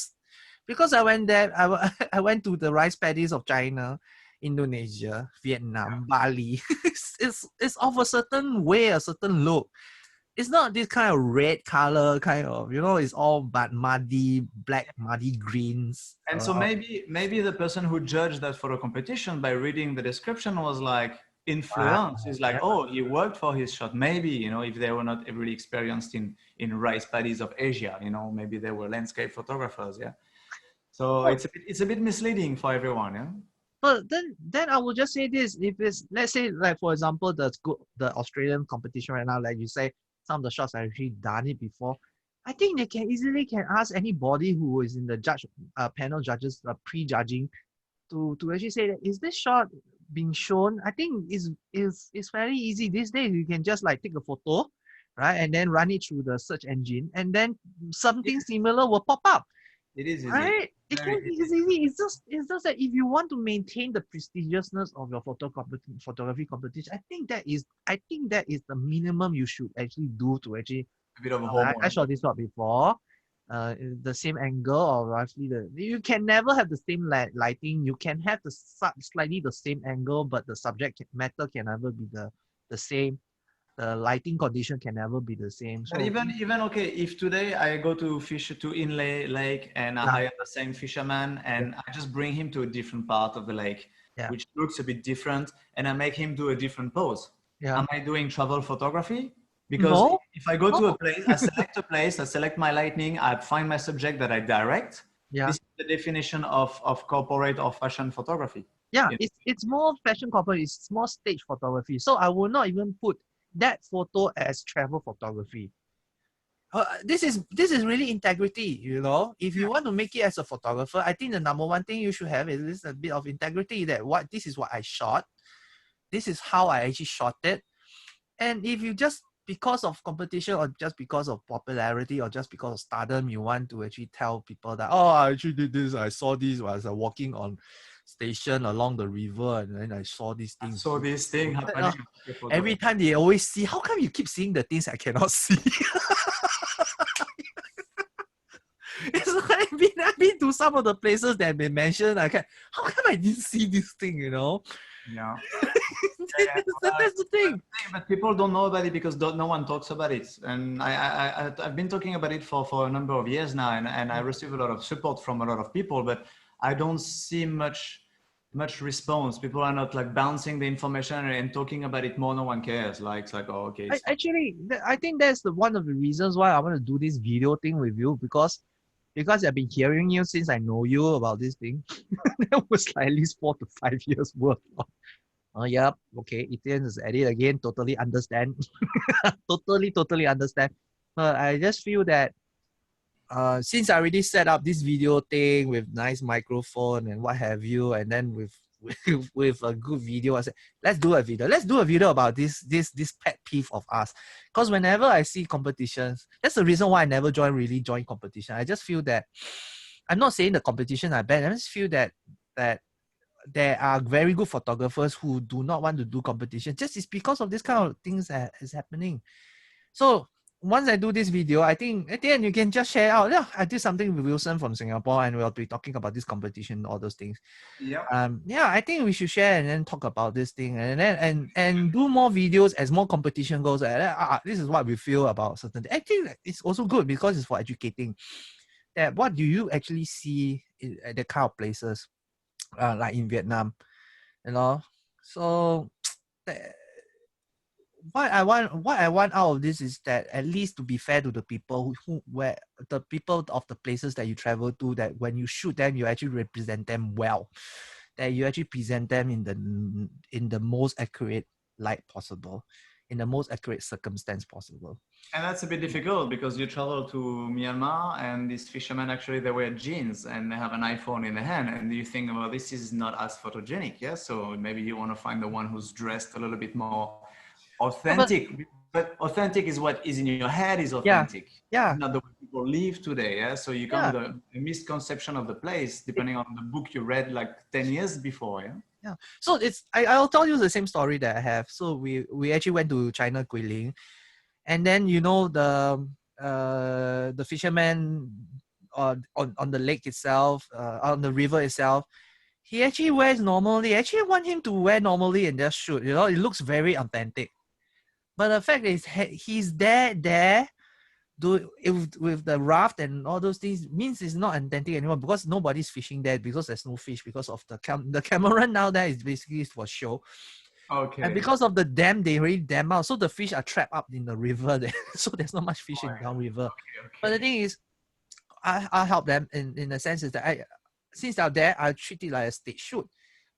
[SPEAKER 1] Because I went there, I went to the rice paddies of China, Indonesia, Vietnam, Bali. It's of a certain way, a certain look. It's not this kind of red color, kind of, it's all but muddy, black, muddy greens.
[SPEAKER 2] And so maybe the person who judged that for a competition by reading the description was like influenced. He's like,
[SPEAKER 1] Yeah.
[SPEAKER 2] oh, he worked for his shot. Maybe, if they were not really experienced in rice paddies of Asia, maybe they were landscape photographers. Yeah. So it's a bit misleading for everyone. Yeah.
[SPEAKER 1] But then I will just say this: if it's, let's say, like for example, the Australian competition right now, like you say, some of the shots have actually done it before. I think they can easily ask anybody who is in the panel judges pre-judging to actually say that, is this shot being shown? I think is very easy these days. You can just like take a photo, right, and then run it through the search engine, and then something similar will pop up.
[SPEAKER 2] It is easy.
[SPEAKER 1] Right? It can be easy. It's just that if you want to maintain the prestigiousness of your photography competition, I think that is the minimum you should actually do to actually.
[SPEAKER 2] A bit of a homework.
[SPEAKER 1] I shot this shot before. The same angle, or roughly you can never have the same lighting. You can have the slightly the same angle, but the subject matter can never be the same. The lighting condition can never be the same. So
[SPEAKER 2] but even okay, if today I go to fish to Inlay Lake and I hire the same fisherman and I just bring him to a different part of the lake, which looks a bit different, and I make him do a different pose. Am I doing travel photography? Because if I go to a place, I select my lighting, I find my subject that I direct.
[SPEAKER 1] Yeah.
[SPEAKER 2] This is the definition of corporate or fashion photography.
[SPEAKER 1] Yeah, it's more fashion corporate, it's more stage photography. So I will not even put that photo as travel photography. This is really integrity, If you want to make it as a photographer, I think the number one thing you should have is a bit of integrity that this is what I shot. This is how I actually shot it. And if you just because of competition or just because of popularity or just because of stardom, you want to actually tell people that, oh, I actually did this, I saw this while I was walking on station along the river, and then I saw these things.
[SPEAKER 2] So this thing happening.
[SPEAKER 1] Every time they always see, how come you keep seeing the things I cannot see? It's like I've been to some of the places that they mentioned. How come I didn't see this thing,
[SPEAKER 2] Yeah.
[SPEAKER 1] That's the thing.
[SPEAKER 2] But people don't know about it because no one talks about it. And I've been talking about it for a number of years now, and I receive a lot of support from a lot of people, but I don't see much response. People are not like bouncing the information and talking about it more. No one cares. It's like, oh, okay.
[SPEAKER 1] Actually, I think that's one of the reasons why I want to do this video thing with you, because I've been hearing you since I know you about this thing. That was like at least 4 to 5 years worth of. Yep. Okay. Etienne is at it again. Totally understand. totally understand. But I just feel that since I already set up this video thing with nice microphone and what have you, and then with a good video, I said, let's do a video. Let's do a video about this pet peeve of us. Because whenever I see competitions, that's the reason why I never join competition. I just feel that, I'm not saying the competition are bad. I just feel that there are very good photographers who do not want to do competition. Just it's because of this kind of things that is happening. So once I do this video, I think at the end you can just share out. Yeah, I did something with Wilson from Singapore, and we'll be talking about this competition, all those things.
[SPEAKER 2] Yeah.
[SPEAKER 1] I think we should share and then talk about this thing, and then and do more videos as more competition goes. This is what we feel about certain things. I think it's also good because it's for educating. That what do you actually see at the kind of places, like in Vietnam, So what I want out of this is that, at least to be fair to the people where the people of the places that you travel to, that when you shoot them, you actually represent them well, that you actually present them in the most accurate light possible, in the most accurate circumstance possible.
[SPEAKER 2] And that's a bit difficult because you travel to Myanmar and these fishermen, actually, they wear jeans and they have an iPhone in their hand, and you think, well, this is not as photogenic. Yeah. So maybe you want to find the one who's dressed a little bit more authentic. But authentic is what is in your head is
[SPEAKER 1] Yeah,
[SPEAKER 2] authentic.
[SPEAKER 1] yeah,
[SPEAKER 2] Not the way people live today. Yeah. So you come
[SPEAKER 1] yeah.
[SPEAKER 2] with a misconception of the place depending on the book you read like 10 years before. Yeah.
[SPEAKER 1] Yeah. So it's I'll tell you the same story that I have. So we actually went to China Guilin, and then the fisherman on the lake itself, on the river itself, he actually wears normally. I actually want him to wear normally and just shoot. It looks very authentic. But the fact is, he's there do with the raft and all those things means it's not authentic anymore because nobody's fishing there because there's no fish because of the camera now there is basically for show. And
[SPEAKER 2] Okay.
[SPEAKER 1] because of the dam, they already dam out, so the fish are trapped up in the river there. So there's not much fish
[SPEAKER 2] Oh,
[SPEAKER 1] in
[SPEAKER 2] yeah.
[SPEAKER 1] downriver.
[SPEAKER 2] Okay.
[SPEAKER 1] But the
[SPEAKER 2] Okay.
[SPEAKER 1] thing is, I help them in the sense is that since they're there, I treat it like a stage shoot.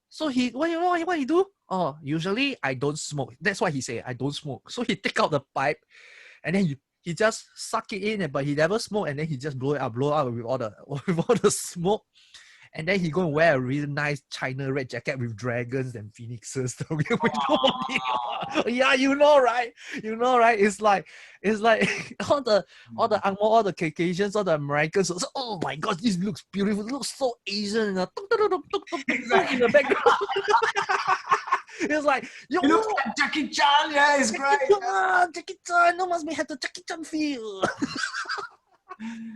[SPEAKER 1] So what he do? Oh, usually I don't smoke. That's why he say I don't smoke. So he take out the pipe and then he just suck it in, but he never smoke, and then he just blow it out with all the with all the smoke. And then he go and wear a really nice China red jacket with dragons and phoenixes. Yeah, right? It's like all the Angmo, all the Caucasians, all the Americans. So, oh my God, this looks beautiful. It looks so Asian. In the background. It's like, yo,
[SPEAKER 2] You look like Jackie Chan. Yeah, it's great.
[SPEAKER 1] Jackie Chan, no must be have the Jackie Chan feel.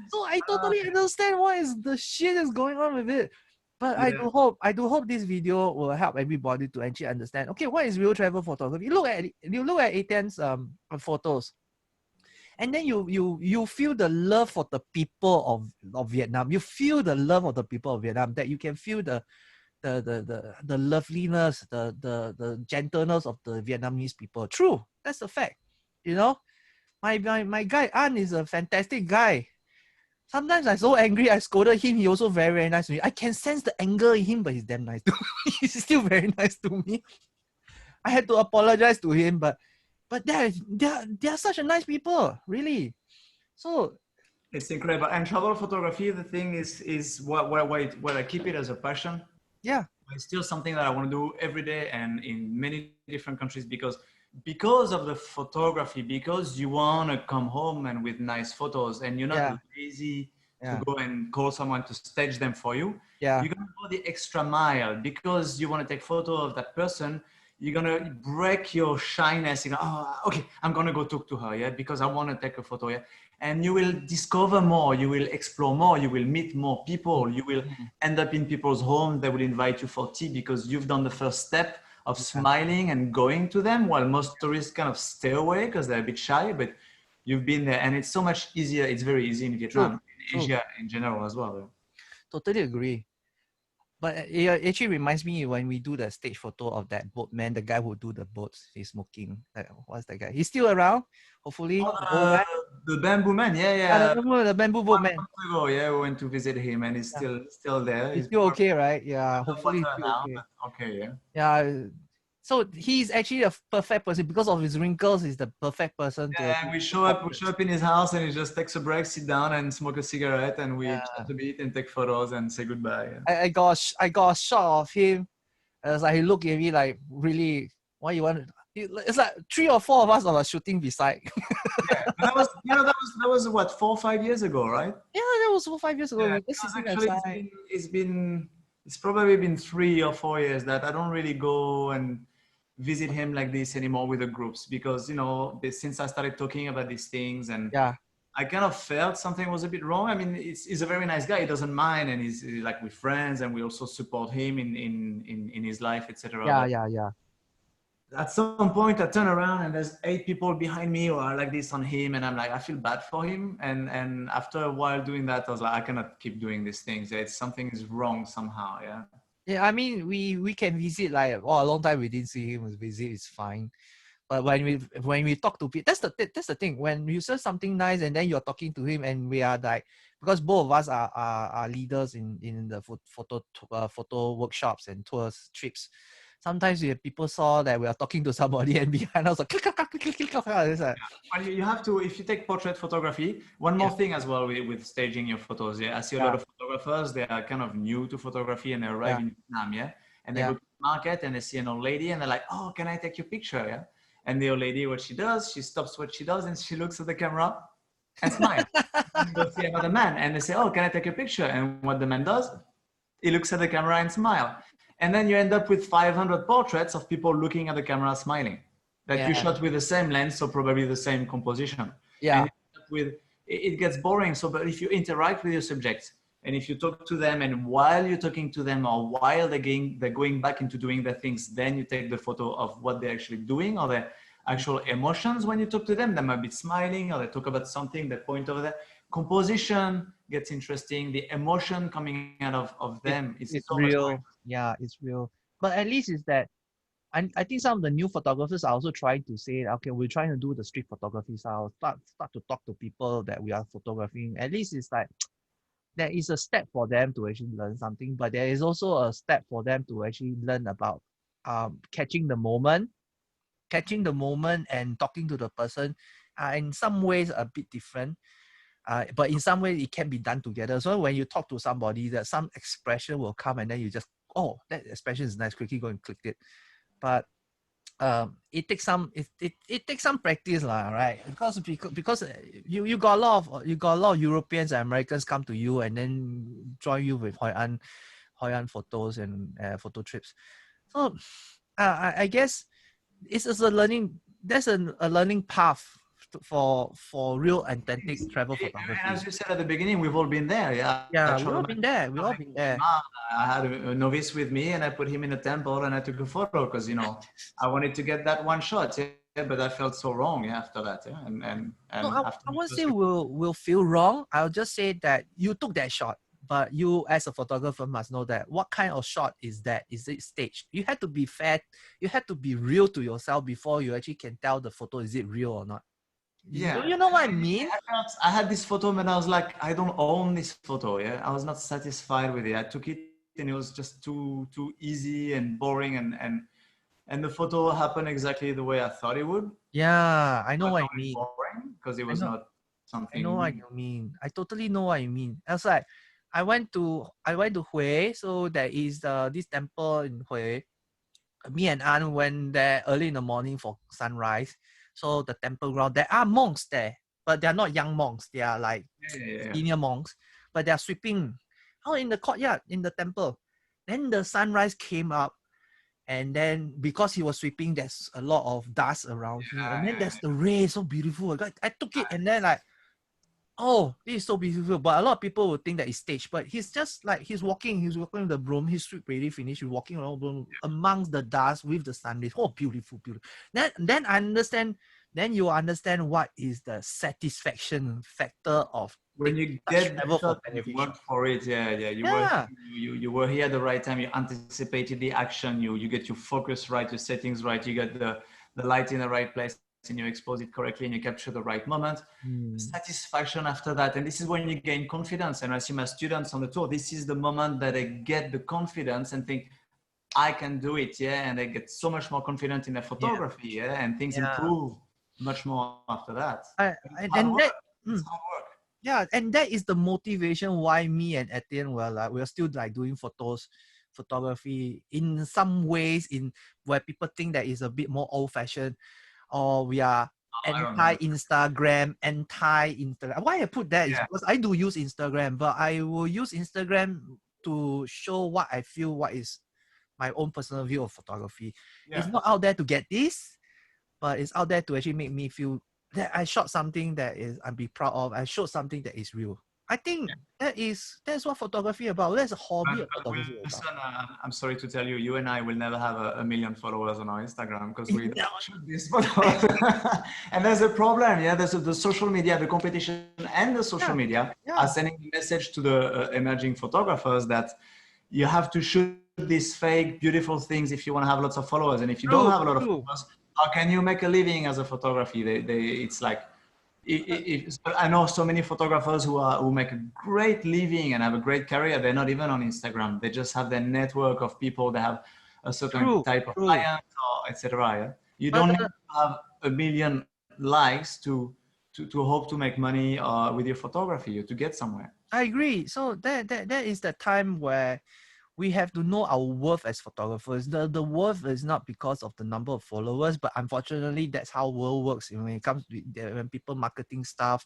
[SPEAKER 1] So I totally understand what is the shit is going on with it. But
[SPEAKER 2] Yeah.
[SPEAKER 1] I do hope this video will help everybody to actually understand. Okay, what is real travel photography? You look at Etienne's photos, and then you feel the love for the people of Vietnam. You feel the love of the people of Vietnam. That you can feel the loveliness, the gentleness of the Vietnamese people. True, that's a fact. My guy An is a fantastic guy. Sometimes I'm so angry, I scolded him. He also very, very nice to me. I can sense the anger in him, but he's damn nice to me. He's still very nice to me. I had to apologize to him, but they're such a nice people, really. So
[SPEAKER 2] It's incredible. And travel photography, the thing is what I keep it as a passion.
[SPEAKER 1] yeah,
[SPEAKER 2] It's still something that I want to do every day and in many different countries because of the photography, because you want to come home and with nice photos and you're not
[SPEAKER 1] yeah,
[SPEAKER 2] lazy to
[SPEAKER 1] yeah,
[SPEAKER 2] go and call someone to stage them for you.
[SPEAKER 1] yeah,
[SPEAKER 2] You're going to go the extra mile because you want to take photo of that person. You're going to break your shyness. Oh, okay, I'm going to go talk to her, yeah, because I want to take a photo, yeah. And you will discover more, you will explore more, you will meet more people, you will end up in people's homes. They will invite you for tea because you've done the first step of smiling and going to them, while most tourists kind of stay away because they're a bit shy, but you've been there and it's so much easier. It's very easy in Vietnam, in
[SPEAKER 1] true.
[SPEAKER 2] Asia in general as well.
[SPEAKER 1] Totally agree. But it actually reminds me when we do the stage photo of that boatman, the guy who do the boats, he's smoking. What's that guy? He's still around, hopefully. The old
[SPEAKER 2] Oh,
[SPEAKER 1] guy.
[SPEAKER 2] the bamboo man, yeah,
[SPEAKER 1] Yeah,
[SPEAKER 2] yeah.
[SPEAKER 1] the bamboo
[SPEAKER 2] One
[SPEAKER 1] boatman.
[SPEAKER 2] month ago, yeah, we went to visit him and he's
[SPEAKER 1] Yeah.
[SPEAKER 2] still there.
[SPEAKER 1] He's
[SPEAKER 2] He's
[SPEAKER 1] still okay, right? Yeah, hopefully he's
[SPEAKER 2] underwater
[SPEAKER 1] still
[SPEAKER 2] now,
[SPEAKER 1] okay.
[SPEAKER 2] but okay, yeah.
[SPEAKER 1] Yeah. So he's actually a perfect person because of his wrinkles. He's the perfect person to
[SPEAKER 2] Yeah,
[SPEAKER 1] actually
[SPEAKER 2] we
[SPEAKER 1] take
[SPEAKER 2] show
[SPEAKER 1] portraits.
[SPEAKER 2] up in his house and he just takes a break, sit down and smoke a cigarette and we
[SPEAKER 1] Yeah.
[SPEAKER 2] chat a bit and take photos and say goodbye. Yeah.
[SPEAKER 1] I got a shot of him. And it's like he looked at me like, really, what you want? It's like 3 or 4 of us are shooting beside.
[SPEAKER 2] Yeah, but that was, that was what, 4 or 5 years ago, right?
[SPEAKER 1] Yeah, that was 4 5 years ago.
[SPEAKER 2] Yeah,
[SPEAKER 1] We were just
[SPEAKER 2] because
[SPEAKER 1] sitting
[SPEAKER 2] actually
[SPEAKER 1] outside.
[SPEAKER 2] it's probably been 3 or 4 years that I don't really go and visit him like this anymore with the groups because since I started talking about these things and
[SPEAKER 1] Yeah,
[SPEAKER 2] I kind of felt something was a bit wrong. I mean, he's a very nice guy. He doesn't mind, and he's like with friends, and we also support him in his life, etc.
[SPEAKER 1] yeah,
[SPEAKER 2] But
[SPEAKER 1] yeah, yeah.
[SPEAKER 2] at some point I turn around and there's 8 people behind me who are like this on him and I'm like I feel bad for him and after a while doing that I was like I cannot keep doing these things. It's something is wrong somehow. Yeah.
[SPEAKER 1] Yeah, I mean, we can visit like a long time we didn't see him. Visit is fine, but when we talk to people, that's the thing. When you say something nice and then you're talking to him, and we are like, because both of us are leaders in the photo workshops and tours trips. Sometimes we have people saw that we are talking to somebody and behind us like click, click, click, click, click, click, click. It's like,
[SPEAKER 2] Well, you have to, if you take portrait photography, one
[SPEAKER 1] yeah,
[SPEAKER 2] more thing as well with staging your photos. Yeah, I see a lot
[SPEAKER 1] yeah,
[SPEAKER 2] of photographers, they are kind of new to photography and they arrive
[SPEAKER 1] yeah,
[SPEAKER 2] in Vietnam. Yeah. And they
[SPEAKER 1] yeah,
[SPEAKER 2] go to the market and they see an old lady and they're like, oh, can I take your picture? Yeah. And the old lady, what she does, she stops what she does and she looks at the camera and smiles. And you go see another man and they say, oh, can I take a picture? And what the man does, he looks at the camera and smile. And then you end up with 500 portraits of people looking at the camera smiling that you
[SPEAKER 1] Yeah.
[SPEAKER 2] shot with the same lens, so probably the same composition.
[SPEAKER 1] Yeah.
[SPEAKER 2] And with it gets boring. So, but if you interact with your subjects and if you talk to them, and while you're talking to them or while they're going back into doing their things, then you take the photo of what they're actually doing or their actual emotions when you talk to them. They might be smiling or they talk about something, they point over there. Composition gets interesting. The emotion coming out of them is
[SPEAKER 1] It's
[SPEAKER 2] so much more.
[SPEAKER 1] real. Yeah, it's real. But at least is that I think some of the new photographers are also trying to say, okay, we're trying to do the street photography style, start to talk to people that we are photographing. At least it's like there is a step for them to actually learn something, but there is also a step for them to actually learn about catching the moment and talking to the person are in some ways a bit different. But in some way it can be done together. So when you talk to somebody, that some expression will come and then you just, oh, that expression is nice, quickly go and click it. But it takes some practice lah, right? Because you got a lot of Europeans and Americans come to you and then join you with Hoi An photos and photo trips. So I guess it's a learning. There's a learning path for real authentic travel
[SPEAKER 2] And
[SPEAKER 1] photography.
[SPEAKER 2] as you said at the beginning, we've all been there. Yeah, I
[SPEAKER 1] Yeah, we
[SPEAKER 2] traveled
[SPEAKER 1] all
[SPEAKER 2] my
[SPEAKER 1] been there. We all been there.
[SPEAKER 2] I had a novice with me and I put him in a temple and I took a photo because, I wanted to get that one shot. Yeah, but I felt so wrong after that. Yeah.
[SPEAKER 1] No,
[SPEAKER 2] And after
[SPEAKER 1] I
[SPEAKER 2] the
[SPEAKER 1] won't
[SPEAKER 2] first
[SPEAKER 1] say will feel wrong. I'll just say that you took that shot, but you as a photographer must know that what kind of shot is that? Is it staged? You had to be fair. You had to be real to yourself before you actually can tell the photo is it real or not.
[SPEAKER 2] yeah,
[SPEAKER 1] You know what I mean?
[SPEAKER 2] I had this photo and I was like, I don't own this photo. Yeah, I was not satisfied with it. I took it and it was just too easy and boring and the photo happened exactly the way I thought it would.
[SPEAKER 1] Yeah, I know
[SPEAKER 2] But
[SPEAKER 1] what
[SPEAKER 2] not
[SPEAKER 1] I
[SPEAKER 2] really
[SPEAKER 1] mean.
[SPEAKER 2] boring because it
[SPEAKER 1] I
[SPEAKER 2] was
[SPEAKER 1] know.
[SPEAKER 2] not
[SPEAKER 1] I know what
[SPEAKER 2] something.
[SPEAKER 1] you mean. I totally know what you mean. I was like, I went to Hue, so there is this temple in Hue. Me and An went there early in the morning for sunrise. So the temple ground, there are monks there, but they're not young monks. They are like
[SPEAKER 2] Yeah.
[SPEAKER 1] senior monks, but they are sweeping out in the courtyard in the temple. Then the sunrise came up, and then because he was sweeping, there's a lot of dust around him, and then there's the ray, so beautiful. I took it, and then like, oh, this is so beautiful. But a lot of people would think that it's staged, but he's just like he's walking with the broom, his sweep already finished, he's walking around the broom amongst the dust with the sun rays. Oh, beautiful, beautiful. Then I understand, then you understand what is the satisfaction factor of
[SPEAKER 2] When
[SPEAKER 1] taking
[SPEAKER 2] you
[SPEAKER 1] such
[SPEAKER 2] get the
[SPEAKER 1] travel
[SPEAKER 2] shot and
[SPEAKER 1] photography
[SPEAKER 2] you
[SPEAKER 1] shot.
[SPEAKER 2] work for it, yeah.
[SPEAKER 1] Yeah.
[SPEAKER 2] You were here at the right time. You anticipated the action. You get your focus right, your settings right. You get the light in the right place, and you expose it correctly, and you capture the right moment. Satisfaction after that, and this is when you gain confidence. And I see my students on the tour. This is the moment that they get the confidence and think, I can do it, yeah, and they get so much more confident in their
[SPEAKER 1] Yeah.
[SPEAKER 2] photography, yeah, and things
[SPEAKER 1] Yeah.
[SPEAKER 2] improve much more after that. It's
[SPEAKER 1] And,
[SPEAKER 2] hard
[SPEAKER 1] and
[SPEAKER 2] work.
[SPEAKER 1] that
[SPEAKER 2] It's hard work.
[SPEAKER 1] yeah, and that is the motivation why me and Etienne were like we're still like doing photography in some ways in where people think that is a bit more old fashioned, or we are
[SPEAKER 2] I don't know.
[SPEAKER 1] anti-Instagram. Why I put that is
[SPEAKER 2] Yeah,
[SPEAKER 1] because I do use Instagram, but I will use Instagram to show what I feel, what is my own personal view of photography. It's
[SPEAKER 2] yeah.
[SPEAKER 1] not out there to get this, but it's out there to actually make me feel that I shot something that is I'm be proud of. I showed something that is real. I think that's what photography about. That's a hobby of
[SPEAKER 2] But
[SPEAKER 1] photography about.
[SPEAKER 2] Wilson, I'm sorry to tell you, you and I will never have a million followers on our Instagram because we
[SPEAKER 1] No,
[SPEAKER 2] don't shoot these photos. And there's a problem, yeah. There's the social media, the competition, and the social
[SPEAKER 1] yeah,
[SPEAKER 2] media are
[SPEAKER 1] yeah,
[SPEAKER 2] sending a message to the emerging photographers that you have to shoot these fake, beautiful things if you want to have lots of followers. And if you don't
[SPEAKER 1] true,
[SPEAKER 2] have a lot of
[SPEAKER 1] true.
[SPEAKER 2] followers, how can you make a living as a photography? It's like I know so many photographers who make a great living and have a great career. They're not even on Instagram. They just have their network of people. They have a certain
[SPEAKER 1] True,
[SPEAKER 2] type of
[SPEAKER 1] true.
[SPEAKER 2] client or etc. Yeah? You
[SPEAKER 1] But
[SPEAKER 2] don't need to have a million likes to hope to make money with your photography or to get somewhere.
[SPEAKER 1] I agree. So that is the time where we have to know our worth as photographers. The worth is not because of the number of followers, but unfortunately, that's how world works. When it comes to when people marketing stuff,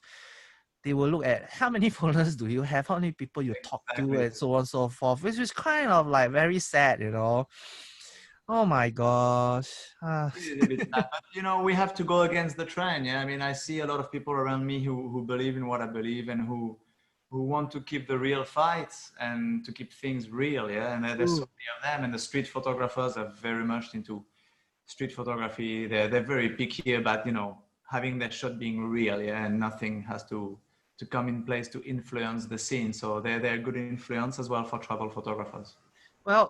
[SPEAKER 1] they will look at how many followers do you have, how many people you talk to,
[SPEAKER 2] Exactly.
[SPEAKER 1] and so on and so forth, which is kind of like very sad, you know. Oh my gosh.
[SPEAKER 2] It is a bit sad, but we have to go against the trend. Yeah, I mean, I see a lot of people around me who believe in what I believe and who want to keep the real fights and to keep things real. Yeah, and there's so
[SPEAKER 1] True.
[SPEAKER 2] many of them, and the street photographers are very much into street photography. They're very picky about having that shot being real. Yeah, and nothing has to come in place to influence the scene. So they're a good influence as well for travel photographers.
[SPEAKER 1] Well,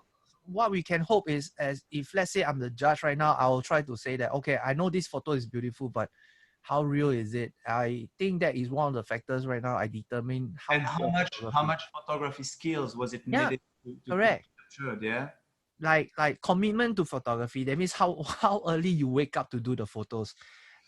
[SPEAKER 1] what we can hope is, as if let's say I'm the judge right now, I will try to say that, okay, I know this photo is beautiful, but how real is it? I think that is one of the factors right now I determine how
[SPEAKER 2] And
[SPEAKER 1] good
[SPEAKER 2] how
[SPEAKER 1] of
[SPEAKER 2] much how
[SPEAKER 1] photography.
[SPEAKER 2] much photography skills was it
[SPEAKER 1] Yeah,
[SPEAKER 2] needed to be
[SPEAKER 1] correct.
[SPEAKER 2] captured? Yeah.
[SPEAKER 1] Like commitment to photography. That means how how early you wake up to do the photos.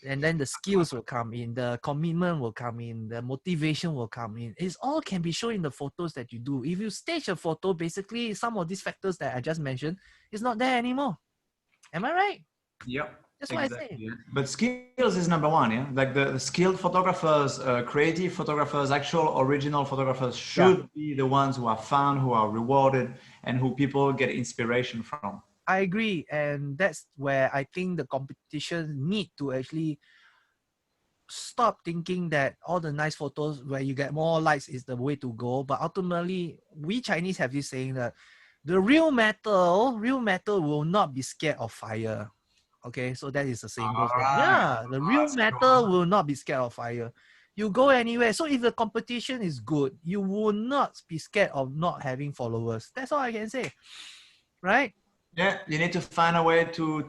[SPEAKER 1] And then the skills will come in, the commitment will come in, the motivation will come in. It's all can be shown in the photos that you do. If you stage a photo, basically some of these factors that I just mentioned is not there anymore. Am I right?
[SPEAKER 2] Yep,
[SPEAKER 1] That's what I
[SPEAKER 2] exactly.
[SPEAKER 1] say.
[SPEAKER 2] Yeah. But skills is number one, yeah. Like the skilled photographers, creative photographers, actual original photographers
[SPEAKER 1] Yeah,
[SPEAKER 2] should be the ones who are found, who are rewarded, and who people get inspiration from.
[SPEAKER 1] I agree. And that's where I think the competition need to actually stop thinking that all the nice photos where you get more likes is the way to go. But ultimately, we Chinese have this saying that the real metal will not be scared of fire. Okay, so that is the same
[SPEAKER 2] All
[SPEAKER 1] goes there.
[SPEAKER 2] right.
[SPEAKER 1] Yeah, the
[SPEAKER 2] Oh,
[SPEAKER 1] real
[SPEAKER 2] that's a good
[SPEAKER 1] metal
[SPEAKER 2] one.
[SPEAKER 1] will not be scared of fire. You go anywhere. So if the competition is good, you will not be scared of not having followers. That's all I can say. Right?
[SPEAKER 2] Yeah, you need to find a way to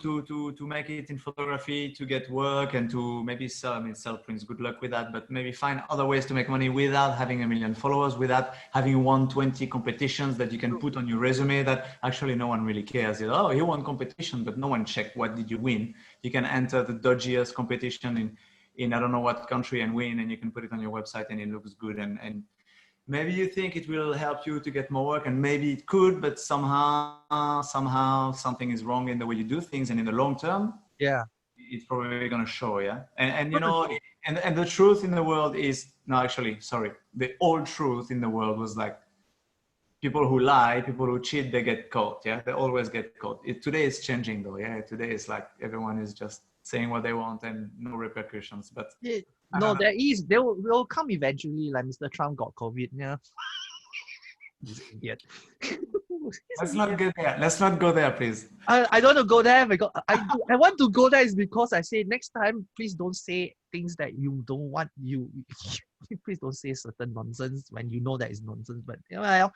[SPEAKER 2] make it in photography, to get work, and to maybe sell. I mean, sell prints. Good luck with that. But maybe find other ways to make money without having a million followers, without having won 20 competitions that you can put on your resume. That actually no one really cares. Oh, you won competition, but no one checked what did you win. You can enter the dodgiest competition in I don't know what country and win, and you can put it on your website, and it looks good. And maybe you think it will help you to get more work, and maybe it could, but somehow something is wrong in the way you do things, and in the long term
[SPEAKER 1] Yeah.
[SPEAKER 2] it's probably going to show. Yeah, and
[SPEAKER 1] Gonna show.
[SPEAKER 2] and the truth in the world is, no, actually, sorry, the old truth in the world was like, people who lie, people who cheat, they get caught. Yeah, they always get caught. Today is changing though. Yeah, today is like everyone is just saying what they want and no repercussions. But I
[SPEAKER 1] No,
[SPEAKER 2] don't know.
[SPEAKER 1] there is. They will come eventually. Like Mr. Trump got COVID. Yeah. He's an idiot. He's
[SPEAKER 2] Let's
[SPEAKER 1] an
[SPEAKER 2] not
[SPEAKER 1] idiot.
[SPEAKER 2] get there. Let's not go there, please.
[SPEAKER 1] I don't want to go there because I want to go there is because I say next time please don't say things that you don't want you please don't say certain nonsense when you know that is nonsense. But well,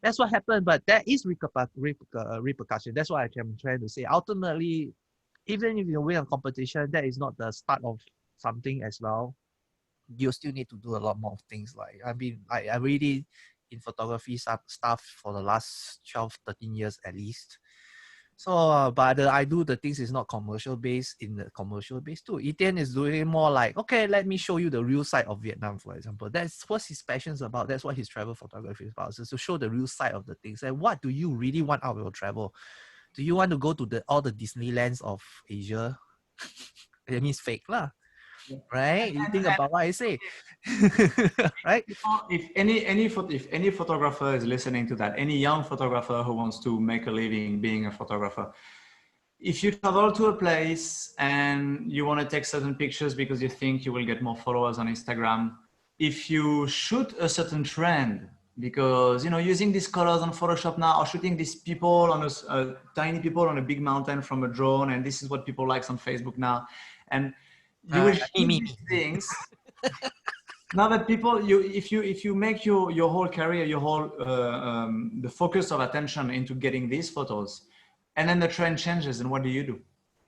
[SPEAKER 1] that's what happened. But there is repercussion. That's what I'm trying to say. Ultimately, even if you win a competition, that is not the start of something as well. You still need to do a lot more things. Like I mean, I really in photography stuff for the last 12, 13 years at least. So, but I do the things is not commercial based in the commercial base too. Etienne is doing more like, okay, let me show you the real side of Vietnam, for example. That's what his passion's about. That's what his travel photography is about. So to show the real side of the things. And what do you really want out of your travel? Do you want to go to all the Disneylands of Asia? It means fake lah, right? You think
[SPEAKER 2] And
[SPEAKER 1] about what I say, right?
[SPEAKER 2] if any photographer is listening to that, any young photographer who wants to make a living being a photographer, if you travel to a place and you want to take certain pictures because you think you will get more followers on Instagram, if you shoot a certain trend, because using these colors on Photoshop now, or shooting these people on tiny people on a big mountain from a drone, and this is what people likes on Facebook now, and you will shoot these
[SPEAKER 1] Me.
[SPEAKER 2] things. Now that people, if you make your whole career, your whole the focus of attention into getting these photos, and then the trend changes, and what do you do?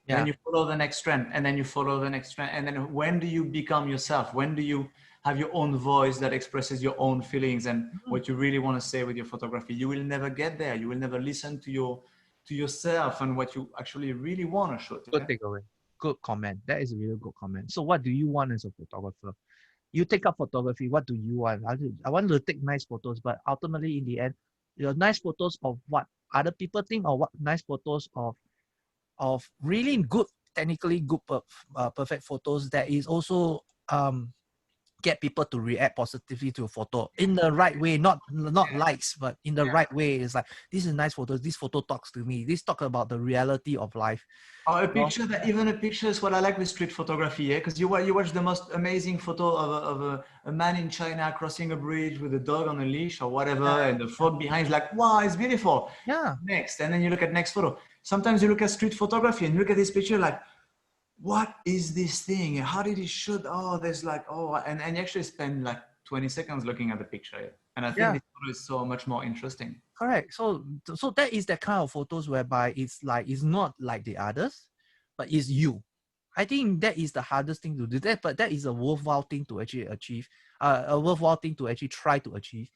[SPEAKER 2] Then
[SPEAKER 1] Yeah.
[SPEAKER 2] you follow the next trend, and then you follow the next trend, and then when do you become yourself? When do you have your own voice that expresses your own feelings and
[SPEAKER 1] Mhm.
[SPEAKER 2] what you really want to say with your photography? You will never get there. You will never listen to yourself and what you actually really want to shoot.
[SPEAKER 1] Good
[SPEAKER 2] Yeah?
[SPEAKER 1] takeaway. Good comment. That is a really good comment. So, what do you want as a photographer? You take up photography. What do you want? I want to take nice photos, but ultimately, in the end, Your nice photos of what other people think, or what nice photos of really good, technically good, perfect photos that is also get people to react positively to a photo in the right way, not likes, but in the right way. It's like, this is nice photos. This photo talks to me. This talk about the reality of life.
[SPEAKER 2] Or a
[SPEAKER 1] You know?
[SPEAKER 2] picture that even a picture is what I like with street photography, yeah. Because you watch the most amazing photo of a man in China crossing a bridge with a dog on a leash or whatever, and the fog behind is like, wow, it's beautiful.
[SPEAKER 1] Yeah,
[SPEAKER 2] Next, and then you look at next photo. Sometimes you look at street photography and you look at this picture like, what is this thing? How did he shoot? Oh, there's like, oh, and you actually spend like 20 seconds looking at the picture. Yeah. And I think
[SPEAKER 1] yeah,
[SPEAKER 2] this photo is so much more interesting.
[SPEAKER 1] correct. So that is that kind of photos whereby it's like, it's not like the others, but it's you. I think that is the hardest thing to do. But that is a worthwhile thing to actually achieve. A worthwhile thing to actually try to achieve.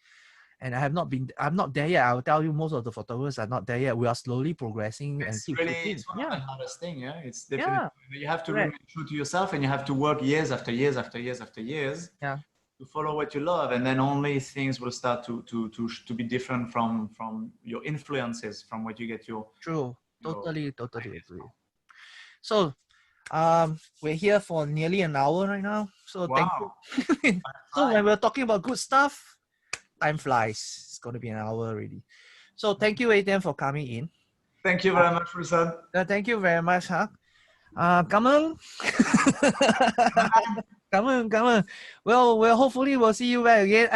[SPEAKER 1] And I'm not there yet. I will tell you, most of the photographers are not there yet. We are slowly progressing and keep shooting.
[SPEAKER 2] It's one of
[SPEAKER 1] Yeah,
[SPEAKER 2] the hardest thing. Yeah, it's definitely,
[SPEAKER 1] yeah,
[SPEAKER 2] you have to
[SPEAKER 1] correct.
[SPEAKER 2] remain true to yourself, and you have to work years after years after years after years
[SPEAKER 1] Yeah,
[SPEAKER 2] to follow what you love, and then only things will start to be different from your influences, from what you get
[SPEAKER 1] true.
[SPEAKER 2] your
[SPEAKER 1] Totally
[SPEAKER 2] ideas
[SPEAKER 1] agree.
[SPEAKER 2] from.
[SPEAKER 1] So we're here for nearly an hour right now. So thank you.
[SPEAKER 2] Wow.
[SPEAKER 1] So when we're talking about good stuff, time flies. It's gonna be an hour already. So thank you, Etienne, for coming in.
[SPEAKER 2] Thank you very much, Rusan.
[SPEAKER 1] Thank you very much, huh? Cảm ơn. Cảm ơn. Well, hopefully we'll see you back again.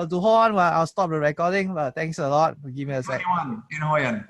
[SPEAKER 1] To hold on, I'll stop the recording. But thanks a lot for giving me a sec.
[SPEAKER 2] 21 in Hoi An.